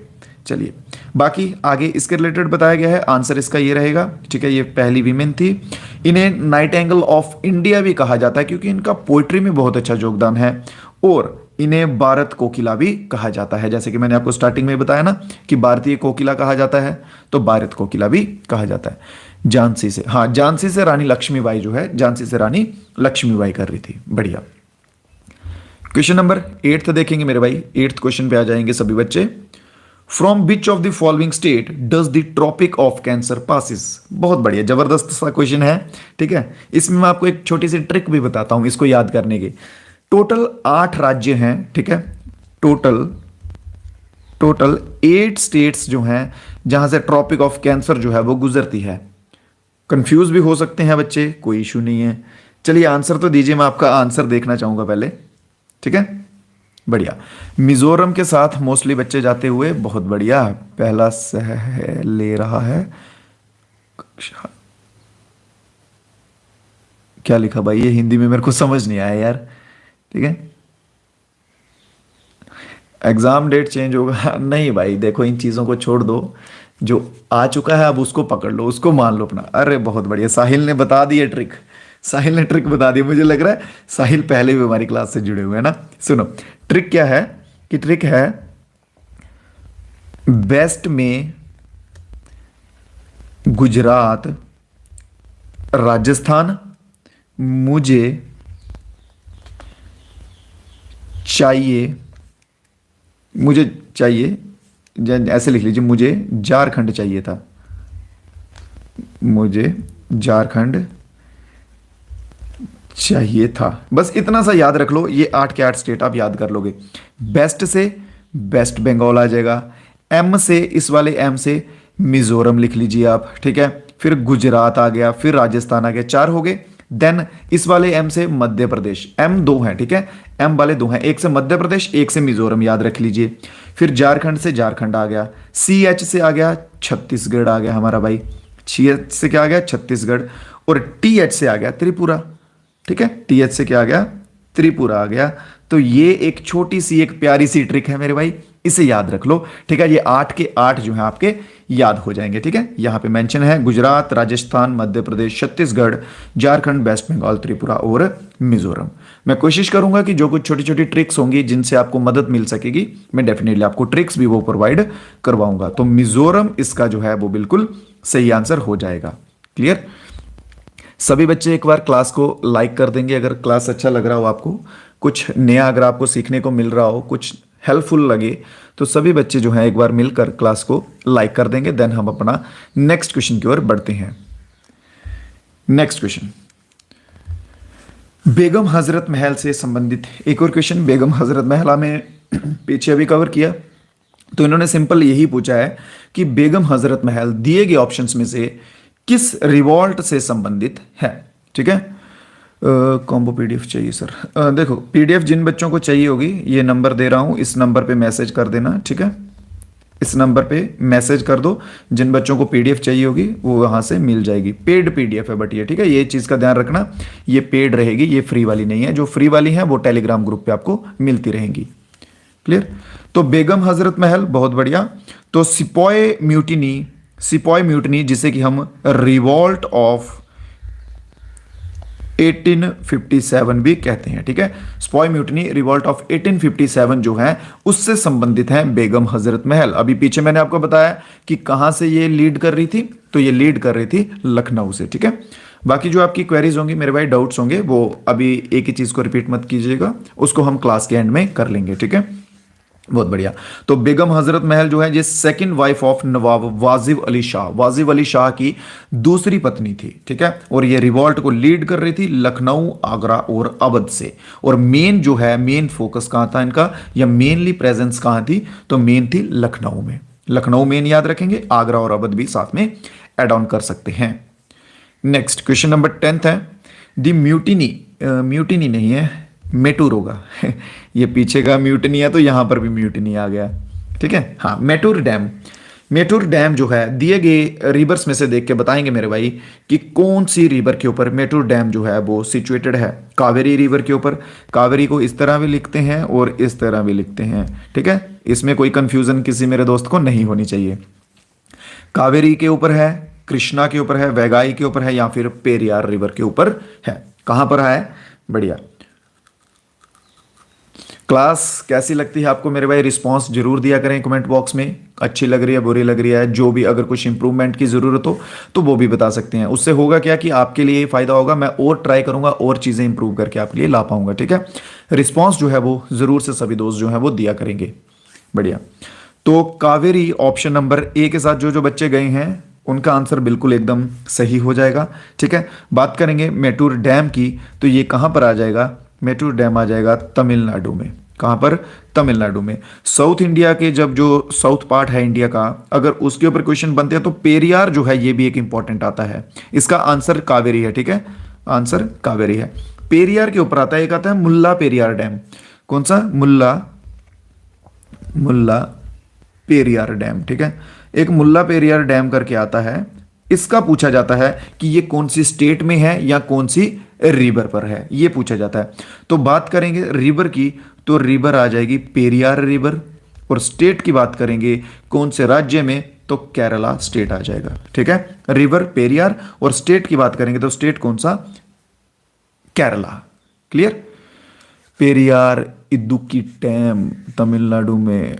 चलिए, बाकी आगे इसके रिलेटेड बताया गया है, आंसर इसका ये रहेगा। ठीक है, ये पहली वीमेन थी। इन्हें नाइट एंगल ऑफ इंडिया भी कहा जाता है क्योंकि इनका पोइट्री में बहुत अच्छा योगदान है, और इन्हें भारत कोकिला भी कहा जाता है। जैसे कि मैंने आपको स्टार्टिंग में बताया ना कि भारतीय कोकिला कहा जाता है, तो भारत कोकिला भी कहा जाता है। झांसी से, हाँ झांसी से रानी लक्ष्मीबाई जो है, झांसी से रानी लक्ष्मीबाई कर रही थी। बढ़िया। क्वेश्चन नंबर 8 देखेंगे मेरे भाई, 8th क्वेश्चन पे आ जाएंगे सभी बच्चे। From which of the following state does the tropic of cancer passes? बहुत बढ़िया, जबरदस्त सा क्वेश्चन है। ठीक है, इसमें मैं आपको एक छोटी सी ट्रिक भी बताता हूं इसको याद करने की। टोटल 8 राज्य हैं। ठीक है, टोटल 8 स्टेट्स जो हैं जहां से ट्रॉपिक ऑफ कैंसर जो है वो गुजरती है। कंफ्यूज भी हो सकते हैं बच्चे, कोई इशू नहीं है। चलिए आंसर तो दीजिए, मैं आपका आंसर देखना चाहूंगा पहले। ठीक है, बढ़िया। मिजोरम के साथ मोस्टली बच्चे जाते हुए, बहुत बढ़िया। पहला सह ले रहा है, क्या लिखा भाई ये हिंदी में मेरे को समझ नहीं आया यार। ठीक है, एग्जाम डेट चेंज होगा नहीं भाई, देखो इन चीजों को छोड़ दो। जो आ चुका है अब उसको पकड़ लो, उसको मान लो अपना। अरे बहुत बढ़िया, साहिल ने बता दी है ट्रिक। साहिल ने ट्रिक बता दी, मुझे लग रहा है साहिल पहले भी हमारी क्लास से जुड़े हुए हैं ना। सुनो, ट्रिक क्या है, कि ट्रिक है वेस्ट में गुजरात, राजस्थान, मुझे चाहिए, मुझे चाहिए, ऐसे लिख लीजिए, मुझे झारखंड चाहिए था, मुझे झारखंड चाहिए था। बस इतना सा याद रख लो, ये 8 के 8 स्टेट आप याद कर लोगे। बेस्ट से वेस्ट बंगाल आ जाएगा, एम से, इस वाले एम से मिजोरम लिख लीजिए आप, ठीक है। फिर गुजरात आ गया, फिर राजस्थान आ गया, 4 हो गए। देन इस वाले एम से मध्य प्रदेश, एम 2 है, ठीक है, एम वाले 2 हैं, एक से मध्य प्रदेश, एक से मिजोरम, याद रख लीजिए। फिर झारखंड से झारखंड आ गया, सी एच से आ गया छत्तीसगढ़ आ गया हमारा भाई, सी एच से क्या आ गया छत्तीसगढ़, और टी एच से आ गया त्रिपुरा, ठीक है, टी एच से क्या आ गया त्रिपुरा आ गया। तो ये एक छोटी सी एक प्यारी सी ट्रिक है मेरे भाई, इसे याद रख लो, ठीक है। ये 8 के 8 जो है आपके याद हो जाएंगे, ठीक है। यहां पे मेंशन है गुजरात, राजस्थान, मध्य प्रदेश, छत्तीसगढ़, झारखंड, वेस्ट बंगाल, त्रिपुरा और मिजोरम। मैं कोशिश करूंगा कि जो कुछ छोटी छोटी ट्रिक्स होंगी जिनसे आपको मदद मिल सकेगी, मैं डेफिनेटली आपको ट्रिक्स भी वो प्रोवाइड करवाऊंगा। तो मिजोरम इसका जो है वो बिल्कुल सही आंसर हो जाएगा। क्लियर? सभी बच्चे एक बार क्लास को लाइक कर देंगे अगर क्लास अच्छा लग रहा हो आपको, कुछ नया अगर आपको सीखने को मिल रहा हो, कुछ हेल्पफुल लगे, तो सभी बच्चे जो हैं एक बार मिलकर क्लास को लाइक कर देंगे। देन हम अपना नेक्स्ट क्वेश्चन की ओर बढ़ते हैं। नेक्स्ट क्वेश्चन, बेगम हजरत महल से संबंधित एक और क्वेश्चन। बेगम हजरत महल में पीछे अभी कवर किया, तो इन्होंने सिंपल यही पूछा है कि बेगम हजरत महल दिए गए ऑप्शंस में से किस रिवॉल्ट से संबंधित है, ठीक है। कॉम्बो पीडीएफ चाहिए सर। देखो पीडीएफ जिन बच्चों को चाहिए होगी, ये नंबर दे रहा हूं, इस नंबर पे मैसेज कर देना, ठीक है। इस नंबर पे मैसेज कर दो, जिन बच्चों को पीडीएफ चाहिए होगी वो वहां से मिल जाएगी। पेड पीडीएफ है बट ये, ठीक है, ये चीज का ध्यान रखना, ये पेड रहेगी, ये फ्री वाली नहीं है। जो फ्री वाली है वो टेलीग्राम ग्रुप पे आपको मिलती रहेंगी। क्लियर? तो बेगम हजरत महल, बहुत बढ़िया। तो सिपॉय म्यूटिनी, सिपॉय म्यूटिनी जिसे कि हम रिवॉल्ट ऑफ 1857 भी कहते हैं, ठीक है। सिपॉय म्यूटिनी, रिवॉल्ट ऑफ 1857 जो है उससे संबंधित है बेगम हजरत महल। अभी पीछे मैंने आपको बताया कि कहां से ये लीड कर रही थी, तो ये लीड कर रही थी लखनऊ से, ठीक है। बाकी जो आपकी क्वेरीज होंगी मेरे भाई, डाउट्स होंगे, वो अभी एक ही चीज को रिपीट मत कीजिएगा, उसको हम क्लास के एंड में कर लेंगे, ठीक है। बहुत बढ़िया। तो बेगम हजरत महल जो है ये सेकंड वाइफ ऑफ नवाब वाजिब अली शाह, वाजिब अली शाह की दूसरी पत्नी थी, ठीक है। और ये रिवॉल्ट को लीड कर रही थी लखनऊ, आगरा और अवध से। और मेन जो है, मेन फोकस कहां था इनका, या मेनली प्रेजेंस कहां थी, तो मेन थी लखनऊ में। लखनऊ मेन याद रखेंगे, आगरा और अवध भी साथ में एड ऑन कर सकते हैं। नेक्स्ट क्वेश्चन नंबर 10 है, दी म्यूटिनी, म्यूटिनी नहीं है, मेटूर होगा ये पीछे का म्यूटनी है तो यहां पर भी म्यूटनी आ गया, ठीक है। हाँ, मेटूर डैम, मेटूर डैम जो है दिए गए रिवर्स में से देख के बताएंगे मेरे भाई कि कौन सी रिवर के ऊपर मेटूर डैम जो है वो सिचुएटेड है। कावेरी रिवर के ऊपर, कावेरी को इस तरह भी लिखते हैं और इस तरह भी लिखते हैं, ठीक है। इसमें कोई कंफ्यूजन किसी मेरे दोस्त को नहीं होनी चाहिए। कावेरी के ऊपर है, कृष्णा के ऊपर है, वैगाई के ऊपर है, या फिर पेरियार रिवर के ऊपर है। कहां पर है? बढ़िया। क्लास कैसी लगती है आपको मेरे भाई? रिस्पांस जरूर दिया करें कमेंट बॉक्स में, अच्छी लग रही है, बुरी लग रही है, जो भी, अगर कुछ इंप्रूवमेंट की ज़रूरत हो तो वो भी बता सकते हैं। उससे होगा क्या कि आपके लिए फ़ायदा होगा, मैं और ट्राई करूंगा और चीज़ें इंप्रूव करके आपके लिए ला पाऊंगा, ठीक है। रिस्पॉन्स जो है वो ज़रूर से सभी दोस्त जो है वो दिया करेंगे। बढ़िया। तो कावेरी ऑप्शन नंबर ए के साथ जो जो बच्चे गए हैं उनका आंसर बिल्कुल एकदम सही हो जाएगा, ठीक है। बात करेंगे मेटूर डैम की, तो ये कहाँ पर आ जाएगा? मेटूर डैम आ जाएगा तमिलनाडु में। कहां पर? तमिलनाडु में। साउथ इंडिया के, जब जो साउथ पार्ट है इंडिया का, अगर उसके ऊपर क्वेश्चन बनते हैं तो पेरियार जो है ये भी एक इंपॉर्टेंट आता है। इसका आंसर कावेरी है, ठीक है, आंसर कावेरी है। पेरियार के ऊपर आता है, एक आता है मुल्ला पेरियार डैम। कौन सा? मुल्ला पेरियार डैम, ठीक है। एक मुल्ला पेरियार डैम करके आता है, इसका पूछा जाता है कि ये कौन सी स्टेट में है या कौन सी रिवर पर है, ये पूछा जाता है। तो बात करेंगे रिवर की, तो रिवर आ जाएगी पेरियार रिवर। और स्टेट की बात करेंगे कौन से राज्य में, तो केरला स्टेट आ जाएगा। ठीक है, रिवर पेरियार, और स्टेट की बात करेंगे तो स्टेट कौन सा? केरला। क्लियर? पेरियार इदुक्की डैम तमिलनाडु में।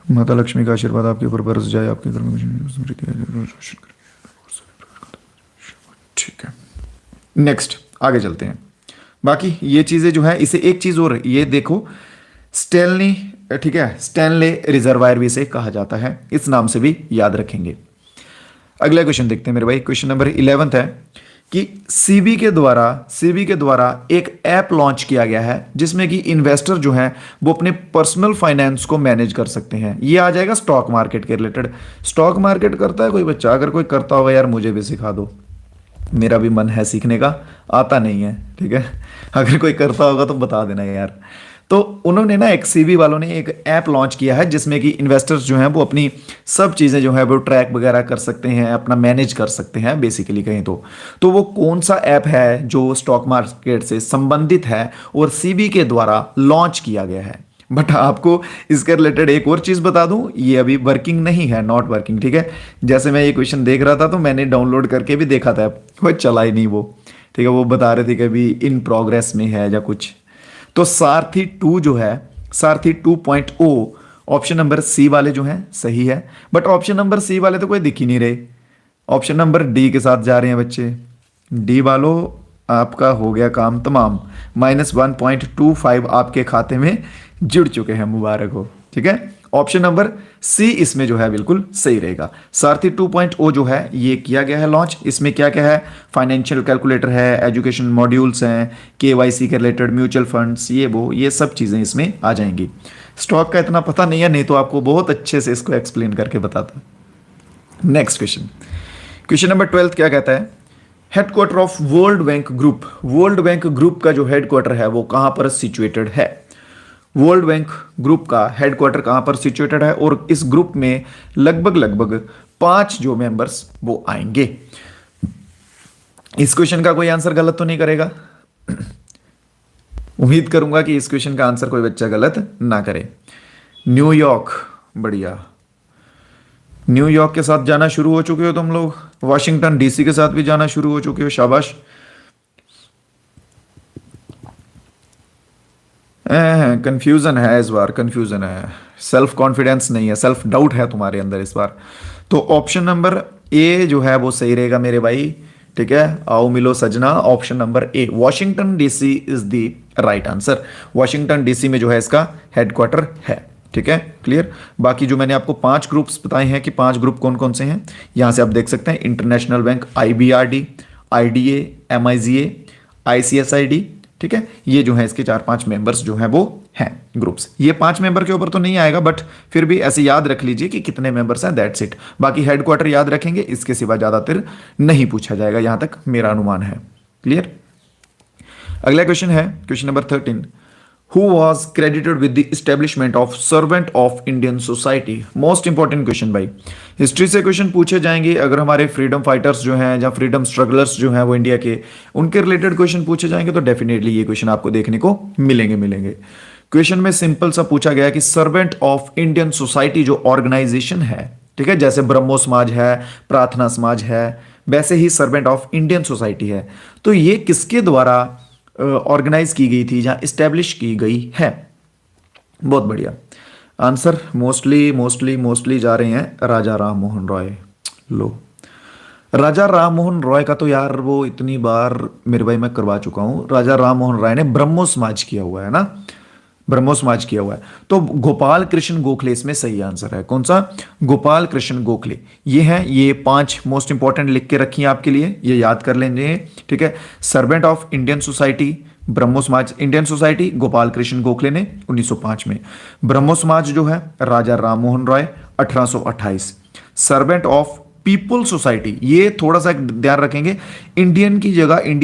माता लक्ष्मी का आशीर्वाद आपके ऊपर बरस जाए, आपके घर में। ठीक है, नेक्स्ट आगे चलते हैं। बाकी ये चीजें जो है, इसे एक चीज और ये देखो, स्टेनली, ठीक है, स्टेनले रिजर्वायर भी इसे कहा जाता है, इस नाम से भी याद रखेंगे। अगला क्वेश्चन देखते हैं मेरे भाई। क्वेश्चन नंबर 11 है कि सीबी के द्वारा एक ऐप लॉन्च किया गया है जिसमें कि इन्वेस्टर जो हैं वो अपने पर्सनल फाइनेंस को मैनेज कर सकते हैं। ये आ जाएगा स्टॉक मार्केट के रिलेटेड। स्टॉक मार्केट करता है कोई बच्चा? अगर कोई करता होगा यार मुझे भी सिखा दो, मेरा भी मन है सीखने का, आता नहीं है। ठीक है, अगर कोई करता होगा तो बता देना यार। तो उन्होंने ना, एक सीबी वालों ने एक ऐप लॉन्च किया है जिसमें कि इन्वेस्टर्स जो हैं वो अपनी सब चीज़ें जो है वो ट्रैक वगैरह कर सकते हैं, अपना मैनेज कर सकते हैं बेसिकली कहें तो वो कौन सा ऐप है जो स्टॉक मार्केट से संबंधित है और सीबी के द्वारा लॉन्च किया गया है? बट आपको इसके रिलेटेड एक और चीज़ बता दूं, ये अभी वर्किंग नहीं है, नॉट वर्किंग। ठीक है, जैसे मैं ये क्वेश्चन देख रहा था तो मैंने डाउनलोड करके भी देखा था, वो चला ही नहीं वो। ठीक है, वो बता रहे थे कि अभी इन प्रोग्रेस में है या कुछ। तो सारथी 2 जो है, सारथी 2.0, ऑप्शन नंबर सी वाले जो हैं सही है, बट ऑप्शन नंबर सी वाले तो कोई दिख ही नहीं रहे। ऑप्शन नंबर डी के साथ जा रहे हैं बच्चे। डी वालों आपका हो गया काम तमाम, -1.25 आपके खाते में जुड़ चुके हैं, मुबारक हो। ठीक है, ऑप्शन नंबर सी इसमें जो है बिल्कुल सही रहेगा। सारथी 2.0 जो है ये किया गया है लॉन्च। इसमें क्या क्या है? फाइनेंशियल कैलकुलेटर है, एजुकेशन मॉड्यूल्स हैं, केवाईसी के रिलेटेड, म्यूचुअल फंड्स, ये सब चीज़ें इसमें आ जाएंगी। स्टॉक का इतना पता नहीं है, नहीं तो आपको बहुत अच्छे से इसको एक्सप्लेन करके बताता। नेक्स्ट क्वेश्चन, क्वेश्चन नंबर 12 क्या कहता है? Headquarter of world bank group. World bank group का जो हेडक्वार्टर है वो कहां पर सिचुएटेड है? वर्ल्ड बैंक ग्रुप का हेडक्वार्टर कहां पर सिचुएटेड है? और इस ग्रुप में लगभग 5 जो मेंबर्स वो आएंगे। इस क्वेश्चन का कोई आंसर गलत तो नहीं करेगा? उम्मीद करूंगा कि इस क्वेश्चन का आंसर कोई बच्चा गलत ना करे। न्यूयॉर्क, बढ़िया, न्यूयॉर्क के साथ जाना शुरू हो चुके हो तुम लोग। वॉशिंगटन डीसी के साथ भी जाना शुरू हो चुके हो, शाबाश। कंफ्यूजन है इस बार, कंफ्यूजन है, सेल्फ कॉन्फिडेंस नहीं है, सेल्फ डाउट है तुम्हारे अंदर इस बार। तो ऑप्शन नंबर ए जो है वो सही रहेगा मेरे भाई। ठीक है, आओ मिलो सजना, option number A, Washington DC is the right answer. Washington DC में जो है इसका हेडक्वार्टर है। ठीक है, क्लियर। बाकी जो मैंने आपको 5 ग्रुप्स बताए हैं कि 5 ग्रुप कौन कौन से हैं, यहां से आप देख सकते हैं। International bank, IBRD, IDA, MIGA, ICSID। ठीक है, ये जो है इसके 4-5 मेंबर्स जो हैं वो हैं ग्रुप्स। ये 5 मेंबर के ऊपर तो नहीं आएगा, बट फिर भी ऐसे याद रख लीजिए कि कितने मेंबर्स हैं, दैट्स इट। बाकी हेडक्वार्टर याद रखेंगे, इसके सिवा ज्यादातर नहीं पूछा जाएगा, यहां तक मेरा अनुमान है। क्लियर। अगला क्वेश्चन है question number 13। Who was credited with the establishment of Servant of Indian Society? Most important question भाई, हिस्ट्री से क्वेश्चन पूछे जाएंगे। अगर हमारे फ्रीडम फाइटर्स जो हैं या फ्रीडम स्ट्रगलर्स जो हैं वो इंडिया के, उनके रिलेटेड क्वेश्चन पूछे जाएंगे तो डेफिनेटली ये क्वेश्चन आपको देखने को मिलेंगे। क्वेश्चन में सिंपल सा पूछा गया कि सर्वेंट ऑफ इंडियन सोसाइटी जो ऑर्गेनाइजेशन है, ठीक है, जैसे ब्रह्मो समाज है, प्रार्थना समाज है, वैसे ही सर्वेंट ऑफ इंडियन सोसाइटी है, तो ये किसके द्वारा ऑर्गेनाइज की गई थी, जहां इस्टेब्लिश की गई है? बहुत बढ़िया आंसर, मोस्टली जा रहे हैं राजा राम मोहन रॉय। लो, राजा राम मोहन रॉय का तो यार वो इतनी बार मेरे भाई मैं करवा चुका हूं। राजा राम मोहन रॉय ने ब्रह्मो समाज किया हुआ है ना, ब्रह्मो समाज किया हुआ है। तो गोपाल कृष्ण गोखले इसमें सही आंसर है। कौन सा? गोपाल कृष्ण गोखले। ये हैं, ये 5 मोस्ट इंपॉर्टेंट लिख के रखी हैं आपके लिए, ये याद कर लेंगे। ठीक है, servant of Indian society, Brahmo Samaj, Indian society, Gopal Krishna Gokhale ने 1905 में। ब्रह्मो समाज जो है Raja Ram Mohan Roy 1828। Servant of people society, ये थोड़ा सा ध्यान रखेंगे, इंडिया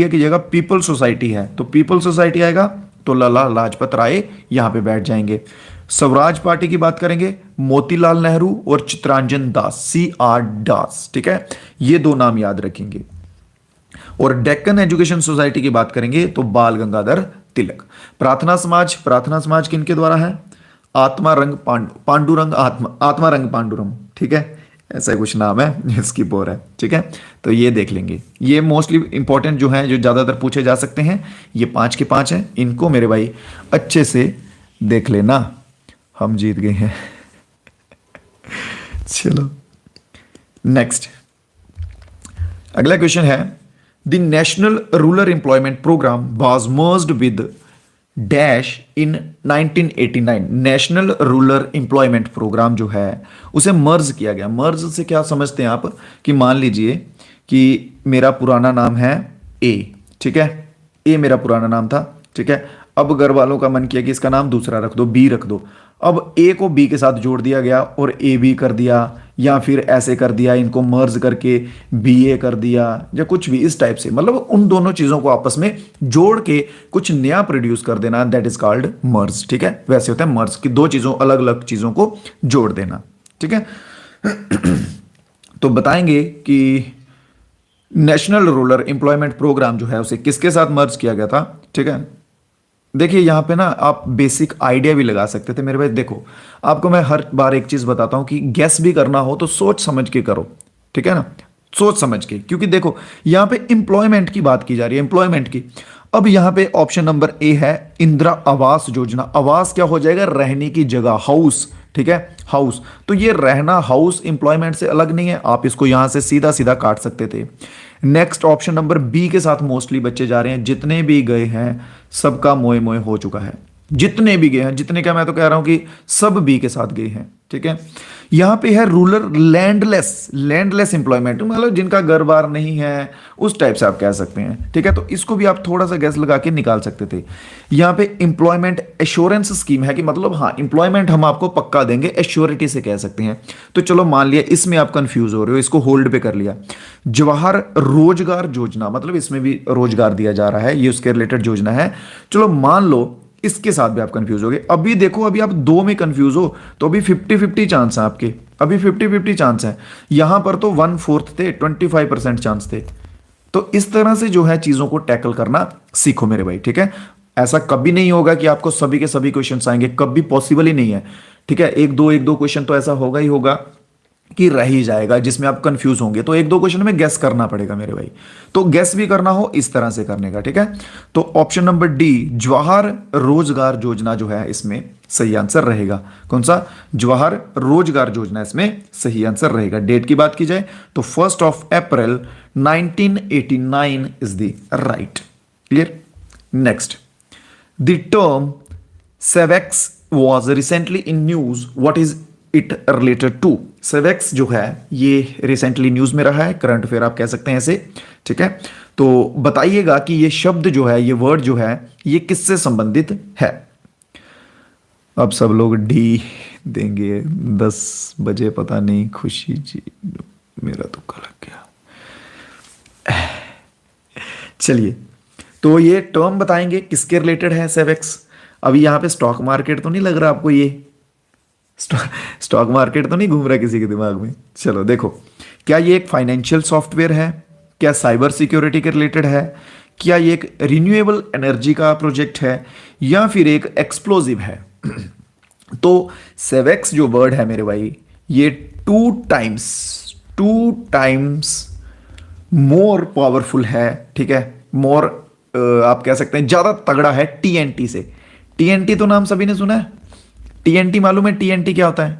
की जगह पीपल सोसाइटी है, तो पीपल सोसाइटी आएगा तो लाला लाजपत राय यहां पे बैठ जाएंगे। स्वराज पार्टी की बात करेंगे, मोतीलाल नेहरू और चित्तरंजन दास, CR दास। ठीक है, ये 2 नाम याद रखेंगे। और डेक्कन एजुकेशन सोसाइटी की बात करेंगे तो बाल गंगाधर तिलक। प्रार्थना समाज किनके द्वारा है? आत्मा रंग पांडुरंग आत्मा रंग पांडुरंग, ठीक है, ऐसा कुछ नाम है इसकी बोर है, ठीक है। तो ये देख लेंगे, ये मोस्टली इंपॉर्टेंट जो है, जो ज्यादातर पूछे जा सकते हैं, ये 5 के 5 हैं। इनको मेरे भाई अच्छे से देख लेना, हम जीत गए हैं। चलो नेक्स्ट, अगला क्वेश्चन है, the national rural employment programme was merged with dash in 1989। National rural employment programme जो है उसे मर्ज किया गया। मर्ज से क्या समझते हैं आप, कि मान लीजिए कि मेरा पुराना नाम है ए, ठीक है, ए मेरा पुराना नाम था, ठीक है। अब घर वालों का मन किया कि इसका नाम दूसरा रख दो, बी रख दो। अब ए को बी के साथ जोड़ दिया गया और ए बी कर दिया, या फिर ऐसे कर दिया, इनको मर्ज करके बी ए कर दिया, या कुछ भी इस टाइप से, मतलब उन दोनों चीजों को आपस में जोड़ के कुछ नया प्रोड्यूस कर देना, दैट इज कॉल्ड मर्ज, ठीक है। वैसे होता है मर्ज, की दो चीजों, अलग अलग चीजों को जोड़ देना, ठीक है। तो बताएंगे कि नेशनल रूरल एम्प्लॉयमेंट प्रोग्राम जो है उसे किसके साथ मर्ज किया गया था, ठीक है। देखिए यहाँ पे ना आप बेसिक आइडिया भी लगा सकते थे मेरे भाई। देखो आपको मैं हर बार एक चीज बताता हूं कि गैस भी करना हो तो सोच समझ के करो, ठीक है ना, सोच समझ के, क्योंकि देखो यहाँ पे एम्प्लॉयमेंट की बात की जा रही है, एम्प्लॉयमेंट की। अब यहाँ पे ऑप्शन नंबर ए है इंदिरा आवास योजना। आवास क्या हो जाएगा, रहने की जगह, हाउस, ठीक है, हाउस। तो ये रहना, हाउस एम्प्लॉयमेंट से अलग नहीं है, आप इसको यहां से सीधा सीधा काट सकते थे। नेक्स्ट ऑप्शन नंबर बी के साथ मोस्टली बच्चे जा रहे हैं, जितने भी गए हैं सबका मोए मोए हो चुका है, जितने भी गए हैं, जितने क्या, मैं तो कह रहा हूं कि सब बी के साथ गए हैं, ठीक है। यहां पे है रूरल लैंडलेस एम्प्लॉयमेंट, मतलब जिनका घर बार नहीं है, उस टाइप से आप कह सकते हैं, ठीक है। तो इसको भी आप थोड़ा सा गैस लगा के निकाल सकते थे। यहां पे एम्प्लॉयमेंट एश्योरेंस स्कीम है, कि मतलब हाँ एम्प्लॉयमेंट हम आपको पक्का देंगे, एश्योरिटी से कह सकते हैं। तो चलो मान लिया इसमें आप कंफ्यूज हो रहे हो, इसको होल्ड पे कर लिया। जवाहर रोजगार योजना, मतलब इसमें भी रोजगार दिया जा रहा है, ये उसके रिलेटेड योजना है। चलो मान लो इसके साथ भी आप कंफ्यूज हो गए। अभी देखो, अभी आप दो में कंफ्यूज हो तो अभी 50-50 चांस है आपके, अभी 50-50 चांस है। यहां पर तो 1/4 थे, 25% चांस थे। तो इस तरह से जो है चीजों को टैकल करना सीखो मेरे भाई, ठीक है। ऐसा कभी नहीं होगा कि आपको सभी के सभी क्वेश्चंस आएंगे, कभी पॉसिबल ही नहीं है, ठीक है। एक दो क्वेश्चन तो ऐसा होगा ही होगा कि रह ही जाएगा जिसमें आप कंफ्यूज होंगे, तो एक दो क्वेश्चन में गेस करना पड़ेगा मेरे भाई। तो गेस भी करना हो इस तरह से करने का, ठीक है। तो ऑप्शन नंबर डी जवाहर रोजगार योजना जो है इसमें सही आंसर रहेगा। कौन सा, जवाहर रोजगार योजना इसमें सही आंसर रहेगा। डेट की बात की जाए तो 1 April 1989 is the right. Clear. Next, the term Sevex was recently in news, what is it related to. Sevex जो है ये रिसेंटली न्यूज में रहा है, करंट अफेयर आप कह सकते हैं ऐसे, ठीक है। तो बताइएगा कि ये शब्द जो है, ये वर्ड जो है, ये किससे संबंधित है। अब सब लोग डी देंगे 10 बजे, पता नहीं, खुशी जी, मेरा तुक्का लग गया। चलिए, तो ये टर्म बताएंगे किसके रिलेटेड है सेवेक्स। अभी यहां पे स्टॉक मार्केट तो नहीं लग रहा आपको, ये स्टॉक मार्केट तो नहीं घूम रहा किसी के दिमाग में। चलो देखो, क्या ये एक फाइनेंशियल सॉफ्टवेयर है, क्या साइबर सिक्योरिटी के रिलेटेड है, क्या ये एक रिन्यूएबल एनर्जी का प्रोजेक्ट है, या फिर एक एक्सप्लोजिव है। तो सेवेक्स जो वर्ड है मेरे भाई, ये 2 टाइम्स मोर पावरफुल है, ठीक है। मोर आप कह सकते हैं ज्यादा तगड़ा है टीएनटी से। टीएनटी तो नाम सभी ने सुना है, टीएनटी मालूम है टीएनटी क्या होता है।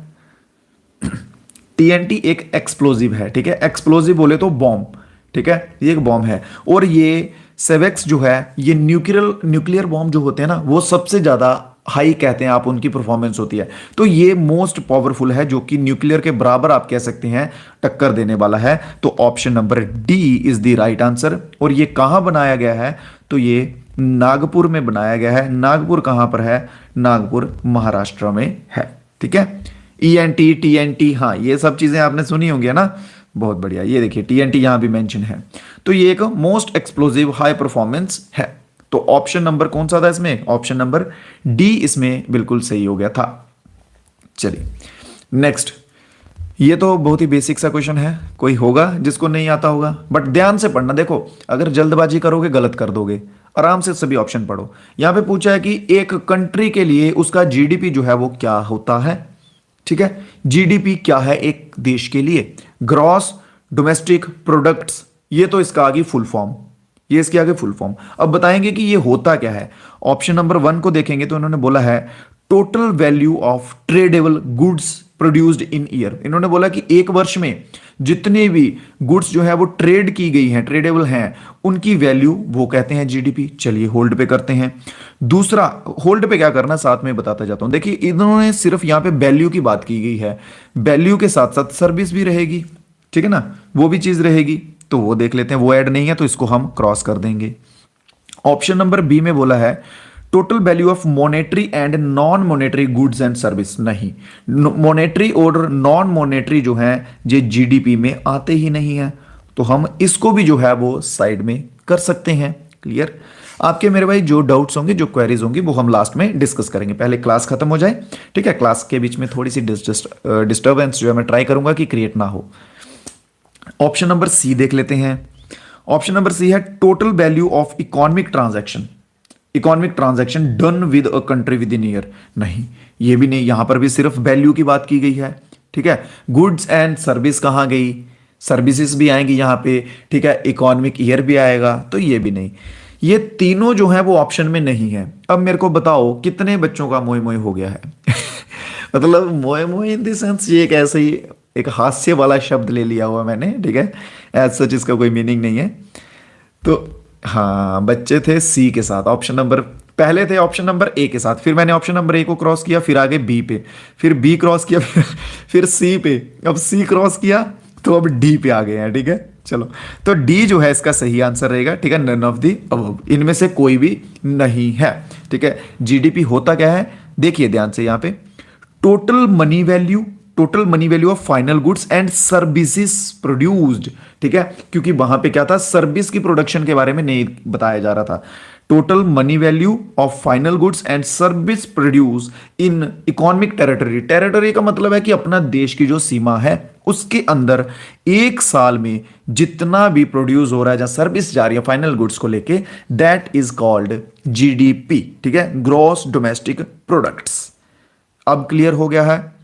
टीएनटी एक एक्सप्लोजिव है, ठीक है। एक्सप्लोजिव बोले तो बॉम्ब, ठीक है, ये एक बॉम्ब है। और ये सेवेक्स जो है, ये न्यूक्लियर बॉम्ब जो होते हैं ना, वो सबसे ज्यादा हाई कहते हैं आप, उनकी परफॉर्मेंस होती है। तो ये मोस्ट पावरफुल है, जो कि न्यूक्लियर के बराबर आप कह सकते हैं टक्कर देने वाला है। तो option number D is the right answer. और ये कहां बनाया गया है, तो ये नागपुर में बनाया गया है। नागपुर कहां पर है, नागपुर महाराष्ट्र में है, ठीक है। ईएनटी, टीएनटी, हाँ ये सब चीजें आपने सुनी होंगी ना, बहुत बढ़िया। ये देखिए टीएनटी यहां भी मेंशन है। तो ये एक मोस्ट एक्सप्लोजिव हाई परफॉर्मेंस है। तो ऑप्शन नंबर कौन सा था इसमें, ऑप्शन नंबर डी इसमें बिल्कुल सही हो गया था। चलिए नेक्स्ट, ये तो बहुत ही बेसिक सा क्वेश्चन है, कोई होगा जिसको नहीं आता होगा, बट ध्यान से पढ़ना। देखो अगर जल्दबाजी करोगे गलत कर दोगे, आराम से सभी ऑप्शन पढ़ो। यहां पे पूछा है कि एक कंट्री के लिए उसका जीडीपी जो है वो क्या होता है। ठीक है, जीडीपी क्या है एक देश के लिए? ग्रॉस डोमेस्टिक प्रोडक्ट्स, ये तो इसका आगे फुल फॉर्म, ये इसके आगे फुल फॉर्म। अब बताएंगे कि ये होता क्या है। ऑप्शन नंबर 1 को देखेंगे तो इन्होंने बोला है total value of tradable goods produced in year. इन्होंने बोला कि एक वर्ष में जितने भी गुड्स जो है वो ट्रेड की गई हैं, ट्रेडेबल हैं, उनकी वैल्यू वो कहते हैं जीडीपी। चलिए होल्ड पे करते हैं। दूसरा, होल्ड पे क्या करना साथ में बताता जाता हूं। देखिए इन्होंने सिर्फ यहां पे वैल्यू की बात की गई है, वैल्यू के साथ साथ सर्विस भी रहेगी, ठीक है ना, वो भी चीज रहेगी, तो वो देख लेते हैं। वो ऐड नहीं है तो इसको हम क्रॉस कर देंगे। ऑप्शन नंबर बी में बोला है total value of monetary and non monetary goods and service. नहीं, मोनेटरी और नॉन मोनेटरी जो है ये जीडीपी में आते ही नहीं है, तो हम इसको भी जो है वो साइड में कर सकते हैं। क्लियर? आपके मेरे भाई जो डाउट्स होंगे, जो क्वेरीज होंगी, वो हम लास्ट में डिस्कस करेंगे, पहले क्लास खत्म हो जाए। ठीक है, क्लास के बीच में थोड़ी सी डिस्टर्बेंस जो है मैं ट्राई करूंगा कि क्रिएट ना हो। ऑप्शन नंबर सी देख लेते हैं। ऑप्शन नंबर सी है total value of economic transaction, economic transaction done with a country with in year. नहीं, ये भी नहीं, यहां पर भी सिर्फ वैल्यू की बात की गई है। ठीक है, गुड्स एंड सर्विस कहां गई? सर्विसेज भी आएंगी यहां पे। ठीक है, इकोनॉमिक ईयर भी आएगा, तो ये भी नहीं। ये तीनों जो है वो ऑप्शन में नहीं है। अब मेरे को बताओ कितने बच्चों का मोए मोए हो गया है? मतलब मोए मोए इन द सेंस ये एक ऐसे ही एक हास्य वाला शब्द ले लिया हुआ मैंने। ठीक है, एज सच इसका कोई मीनिंग नहीं है। तो हाँ, बच्चे थे सी के साथ, ऑप्शन नंबर पहले थे ऑप्शन नंबर ए के साथ, फिर मैंने ऑप्शन नंबर ए को क्रॉस किया, फिर आगे बी पे, फिर बी क्रॉस किया, फिर सी पे, अब सी क्रॉस किया तो अब डी पे आ गए हैं। ठीक है, चलो, तो डी जो है इसका सही आंसर रहेगा। ठीक है, नन ऑफ दी अबव, इनमें से कोई भी नहीं है। ठीक है, जीडीपी होता क्या है देखिए ध्यान से, यहां पे total money value, total money value of final goods and services produced. ठीक है, क्योंकि वहां पे क्या था, सर्विस की प्रोडक्शन के बारे में नहीं बताया जा रहा था। Total money value of final goods and service produce in economic territory. Territory का मतलब है कि अपना देश की जो सीमा है उसके अंदर एक साल में जितना भी प्रोड्यूस हो रहा है, जहां सर्विस जा रही है फाइनल गुड्स को लेके, दैट इज कॉल्ड जीडीपी। ठीक है, ग्रॉस डोमेस्टिक प्रोडक्ट्स। अब क्लियर हो गया है?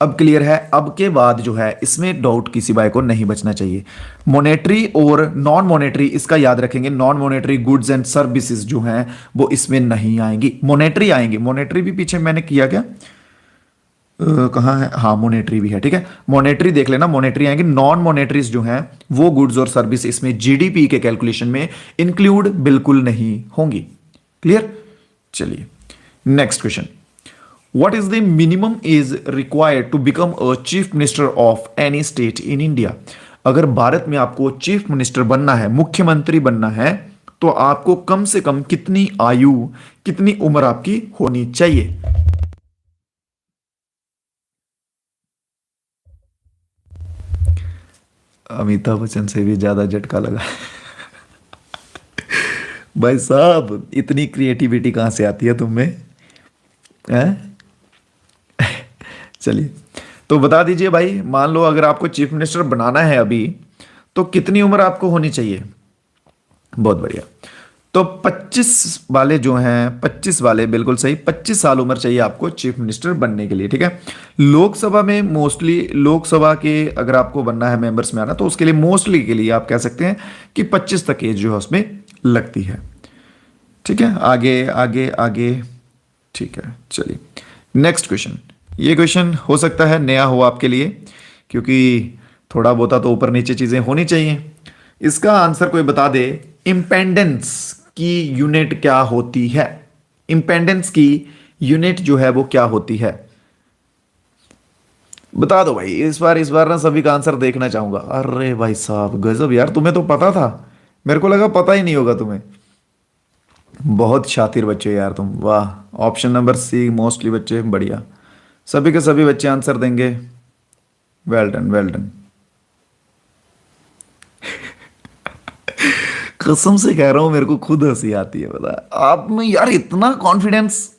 अब क्लियर है? अब के बाद जो है इसमें डाउट किसी भाई को नहीं बचना चाहिए। मोनेटरी और नॉन मोनेटरी, इसका याद रखेंगे, non monetary goods and services जो हैं वो इसमें नहीं आएंगी, मोनेटरी आएंगी। मोनेटरी भी पीछे मैंने किया क्या, कहां है? हाँ, मोनेटरी भी है। ठीक है, मोनेटरी देख लेना, मोनेटरी आएंगे। नॉन मोनेटरीज जो हैं वो गुड्स और सर्विस इसमें जीडीपी के कैलकुलेशन में इंक्लूड बिल्कुल नहीं होंगी। क्लियर? चलिए next question. What is the minimum is required to become a chief minister of any state in India? अगर भारत में आपको चीफ मिनिस्टर बनना है, मुख्यमंत्री बनना है, तो आपको कम से कम कितनी आयु, कितनी उम्र आपकी होनी चाहिए? अमिताभ बच्चन से भी ज्यादा झटका लगा। भाई साहब, इतनी क्रिएटिविटी कहां से आती है तुम में? चलिए, तो बता दीजिए भाई, मान लो अगर आपको चीफ मिनिस्टर बनाना है अभी, तो कितनी उम्र आपको होनी चाहिए? बहुत बढ़िया। तो 25 वाले जो हैं, 25 वाले बिल्कुल सही, 25 साल उम्र चाहिए आपको चीफ मिनिस्टर बनने के लिए। ठीक है, लोकसभा में मोस्टली, लोकसभा के अगर आपको बनना है, मेंबर्स में आना, तो उसके लिए मोस्टली के लिए आप कह सकते हैं कि 25 तक एज जो है उसमें लगती है। ठीक है, आगे आगे आगे। ठीक है, चलिए नेक्स्ट क्वेश्चन। ये क्वेश्चन हो सकता है नया हो आपके लिए, क्योंकि थोड़ा बहुत तो ऊपर नीचे चीजें होनी चाहिए। इसका आंसर कोई बता दे, इंपेंडेंस की यूनिट क्या होती है? इंपेंडेंस की यूनिट जो है वो क्या होती है? बता दो भाई, इस बार ना सभी का आंसर देखना चाहूंगा। अरे भाई साहब गजब यार, तुम्हें तो पता था, मेरे को लगा पता ही नहीं होगा तुम्हें। बहुत शातिर बच्चे यार तुम, वाह। ऑप्शन नंबर सी, मोस्टली बच्चे, बढ़िया, सभी के सभी बच्चे आंसर देंगे। Well done, well done. कसम से कह रहा हूं, मेरे को खुद हंसी आती है, पता है आप में यार, इतना कॉन्फिडेंस,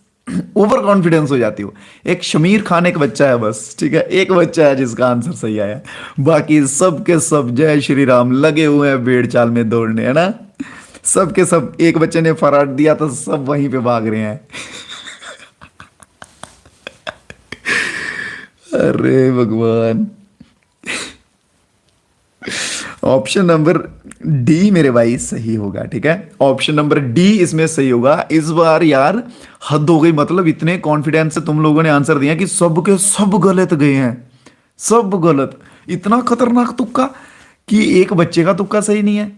ओवर कॉन्फिडेंस हो जाती हो। एक शमीर खान एक बच्चा है बस, ठीक है, एक बच्चा है जिसका आंसर सही आया, बाकी सब के सब जय श्री राम लगे हुए हैं भेड़ चाल में दौड़ने, है ना। सब के सब, एक बच्चे ने फराट दिया तो सब वहीं पे भाग रहे हैं। अरे भगवान। ऑप्शन नंबर डी मेरे भाई सही होगा, ठीक है, ऑप्शन नंबर डी इसमें सही होगा। इस बार यार हद हो गई, मतलब इतने कॉन्फिडेंस से तुम लोगों ने आंसर दिया कि सब के सब गलत गए हैं, सब गलत। इतना खतरनाक तुक्का कि एक बच्चे का तुक्का सही नहीं है,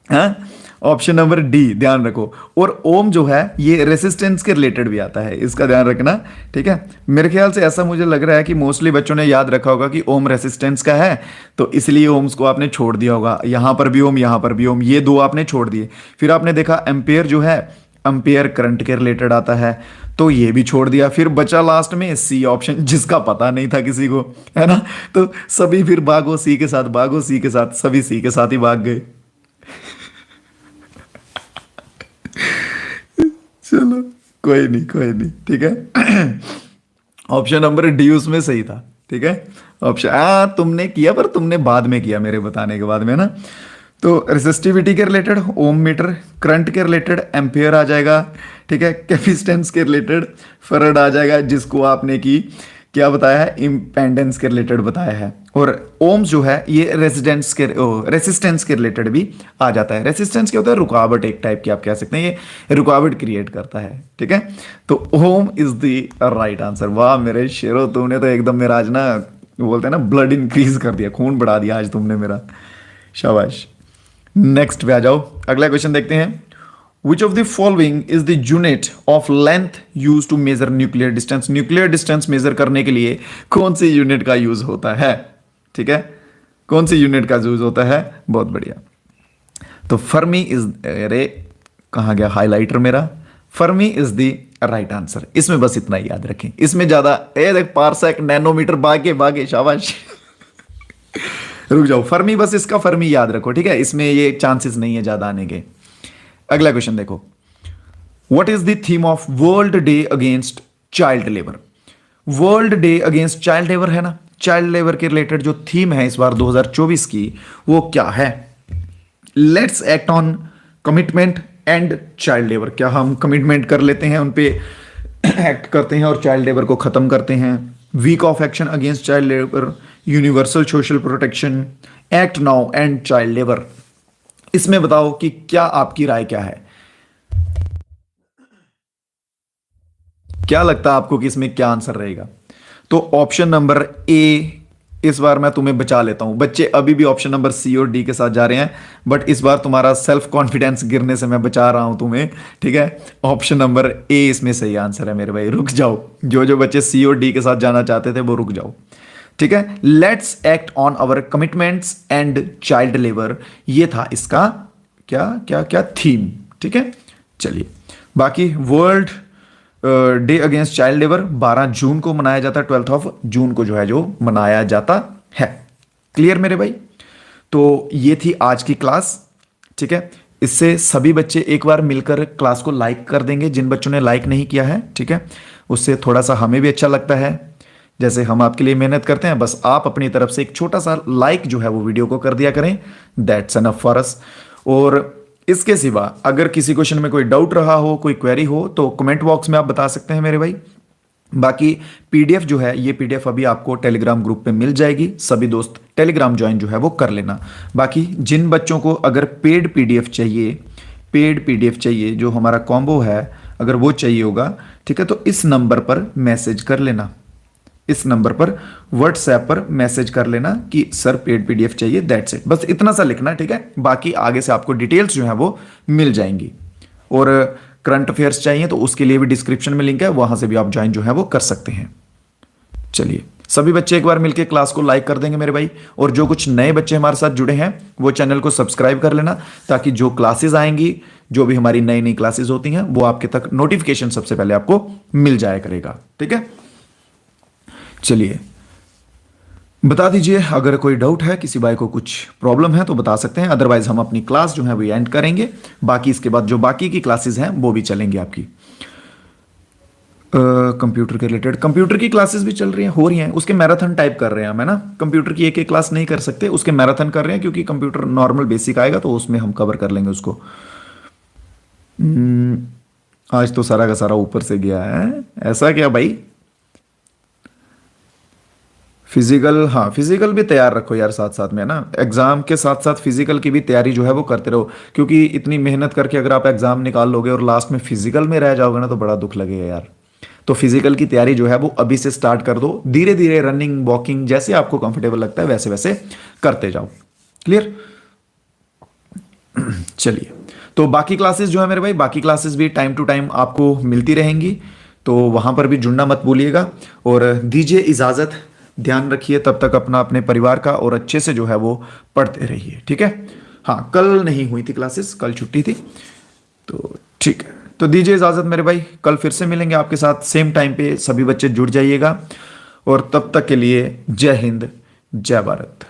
हाँ? ऑप्शन नंबर डी ध्यान रखो। और ओम जो है ये रेसिस्टेंस के रिलेटेड भी आता है, इसका ध्यान रखना, ठीक है। मेरे ख्याल से ऐसा मुझे लग रहा है कि मोस्टली बच्चों ने याद रखा होगा कि ओम रेसिस्टेंस का है, तो इसलिए ओम्स को आपने छोड़ दिया होगा। यहां पर भी ओम, यहां पर भी ओम, ये दो आपने छोड़ दिए। फिर आपने देखा एम्पेयर जो है, एम्पेयर करंट के रिलेटेड आता है, तो ये भी छोड़ दिया। फिर बचा लास्ट में सी ऑप्शन, जिसका पता नहीं था किसी को, है ना। तो सभी फिर भागो सी के साथ, भागो सी के साथ, सभी सी के साथ ही भाग गए। चलो कोई नहीं, कोई नहीं, ठीक है। ऑप्शन नंबर डी उसमें सही था, ठीक है। ऑप्शन तुमने किया, पर तुमने बाद में किया मेरे बताने के बाद में ना। तो रेसिस्टिविटी के रिलेटेड ओम मीटर, करंट के रिलेटेड एम्पियर आ जाएगा, ठीक है। कैपेसिटेंस के रिलेटेड फैराड आ जाएगा, जिसको आपने की क्या बताया है, इम्पेंडेंस के रिलेटेड बताया है। और ओम्स जो है ये रेसिस्टेंस के रिलेटेड भी आ जाता है। रेसिस्टेंस क्या होता है, रुकावट एक टाइप की आप कह सकते हैं, ये रुकावट क्रिएट करता है, ठीक है। तो ओम इज द राइट आंसर। वाह मेरे शेरो, तुमने तो एकदम मेरा आज ना, बोलते हैं ना, ब्लड इंक्रीज कर दिया, खून बढ़ा दिया आज तुमने मेरा, शाबाश। नेक्स्ट पे आ जाओ, अगला क्वेश्चन देखते हैं। Which of the following is the unit of length used to measure nuclear distance? Nuclear distance measure करने के लिए कौन सी यूनिट का यूज होता है, ठीक है, कौन सी यूनिट का यूज होता है? बहुत बढ़िया। तो फर्मी इज, अरे कहाँ गया हाइलाइटर मेरा, Fermi is the right answer. इसमें बस इतना ही याद रखें, इसमें ज्यादा देख पारसेक नैनोमीटर भागे भागे, शाबाश। रुक जाओ, फर्मी बस इसका फर्मी याद रखो, ठीक है, इसमें ये चांसेस नहीं है ज्यादा आने के। अगला क्वेश्चन देखो, what is the theme of world day against child labour? World day against child labour है ना, चाइल्ड लेबर के रिलेटेड जो थीम है इस बार 2024 की, वो क्या है? Let's act on commitment and child labour. क्या हम कमिटमेंट कर लेते हैं, उन पे एक्ट करते हैं और चाइल्ड लेबर को खत्म करते हैं? Week of action against child labour, universal social protection, act now and child labour. इसमें बताओ कि क्या आपकी राय क्या है, क्या लगता है आपको कि इसमें क्या आंसर रहेगा? तो ऑप्शन नंबर ए इस बार मैं तुम्हें बचा लेता हूं। बच्चे अभी भी ऑप्शन नंबर सी और डी के साथ जा रहे हैं, बट इस बार तुम्हारा सेल्फ कॉन्फिडेंस गिरने से मैं बचा रहा हूं तुम्हें, ठीक है। ऑप्शन नंबर ए इसमें सही आंसर है मेरे भाई। रुक जाओ, जो जो बच्चे सी और डी के साथ जाना चाहते थे वो रुक जाओ, ठीक है। Let's act on our commitments and child labour, ये था इसका क्या क्या क्या थीम, ठीक है। चलिए, बाकी world day against child labour 12 जून को मनाया जाता है, 12 ऑफ जून को जो है जो मनाया जाता है। क्लियर मेरे भाई? तो ये थी आज की क्लास, ठीक है। इससे सभी बच्चे एक बार मिलकर क्लास को लाइक कर देंगे, जिन बच्चों ने लाइक नहीं किया है, ठीक है। उससे थोड़ा सा हमें भी अच्छा लगता है, जैसे हम आपके लिए मेहनत करते हैं, बस आप अपनी तरफ से एक छोटा सा लाइक जो है वो वीडियो को कर दिया करें, दैट्स एनफ फॉर अस। और इसके सिवा अगर किसी क्वेश्चन में कोई डाउट रहा हो, कोई क्वेरी हो, तो कमेंट बॉक्स में आप बता सकते हैं मेरे भाई। बाकी पीडीएफ जो है, ये पीडीएफ अभी आपको टेलीग्राम ग्रुप पे मिल जाएगी, सभी दोस्त टेलीग्राम ज्वाइन जो है वो कर लेना। बाकी जिन बच्चों को अगर पेड पीडीएफ चाहिए, जो हमारा कॉम्बो है, अगर वो चाहिए होगा, ठीक है, तो इस नंबर पर मैसेज कर लेना, इस नंबर पर व्हाट्सएप पर मैसेज कर लेना कि सर पेड पीडीएफ चाहिए, दैट्स इट। बस इतना सा लिखना, ठीक है। बाकी आगे से आपको डिटेल्स जो है वो मिल जाएंगी। और करंट अफेयर्स चाहिए तो उसके लिए भी डिस्क्रिप्शन में लिंक है, वहां से भी आप ज्वाइन जो है वो कर सकते हैं। चलिए, सभी बच्चे एक बार मिलकर क्लास को लाइक कर देंगे मेरे भाई। और जो कुछ नए बच्चे हमारे साथ जुड़े हैं वो चैनल को सब्सक्राइब कर लेना, ताकि जो क्लासेस आएंगी, जो भी हमारी नई नई क्लासेस होती हैं, वो आपके तक नोटिफिकेशन सबसे पहले आपको मिल जाया करेगा, ठीक है। चलिए, बता दीजिए अगर कोई डाउट है, किसी भाई को कुछ प्रॉब्लम है तो बता सकते हैं, अदरवाइज हम अपनी क्लास जो है वो एंड करेंगे। बाकी इसके बाद जो बाकी की क्लासेस हैं वो भी चलेंगी आपकी। कंप्यूटर के रिलेटेड कंप्यूटर की क्लासेस भी चल रही हैं, हो रही हैं, उसके मैराथन टाइप कर रहे हैं हम, है ना। कंप्यूटर की एक एक क्लास नहीं कर सकते, उसके मैराथन कर रहे हैं, क्योंकि कंप्यूटर नॉर्मल बेसिक आएगा तो उसमें हम कवर कर लेंगे उसको। हम्म, आज तो सारा का सारा ऊपर से गया है, ऐसा क्या भाई। फिजिकल, हाँ फिजिकल भी तैयार रखो यार साथ साथ में, है ना। एग्जाम के साथ साथ फिजिकल की भी तैयारी जो है वो करते रहो, क्योंकि इतनी मेहनत करके अगर आप एग्जाम निकाल लोगे और लास्ट में फिजिकल में रह जाओगे ना, तो बड़ा दुख लगेगा यार। तो फिजिकल की तैयारी जो है वो अभी से स्टार्ट कर दो, धीरे धीरे रनिंग वॉकिंग जैसे आपको कंफर्टेबल लगता है वैसे वैसे करते जाओ। क्लियर। चलिए, तो बाकी क्लासेस जो है मेरे भाई, बाकी क्लासेस भी टाइम टू टाइम आपको मिलती रहेंगी, तो वहां पर भी जुड़ना मत भूलिएगा। और दीजिए इजाजत, ध्यान रखिए तब तक अपना अपने परिवार का, और अच्छे से जो है वो पढ़ते रहिए, ठीक है। हाँ कल नहीं हुई थी क्लासेस, कल छुट्टी थी, तो ठीक है। तो दीजिए इजाजत मेरे भाई, कल फिर से मिलेंगे आपके साथ सेम टाइम पे, सभी बच्चे जुड़ जाइएगा। और तब तक के लिए जय हिंद, जय भारत।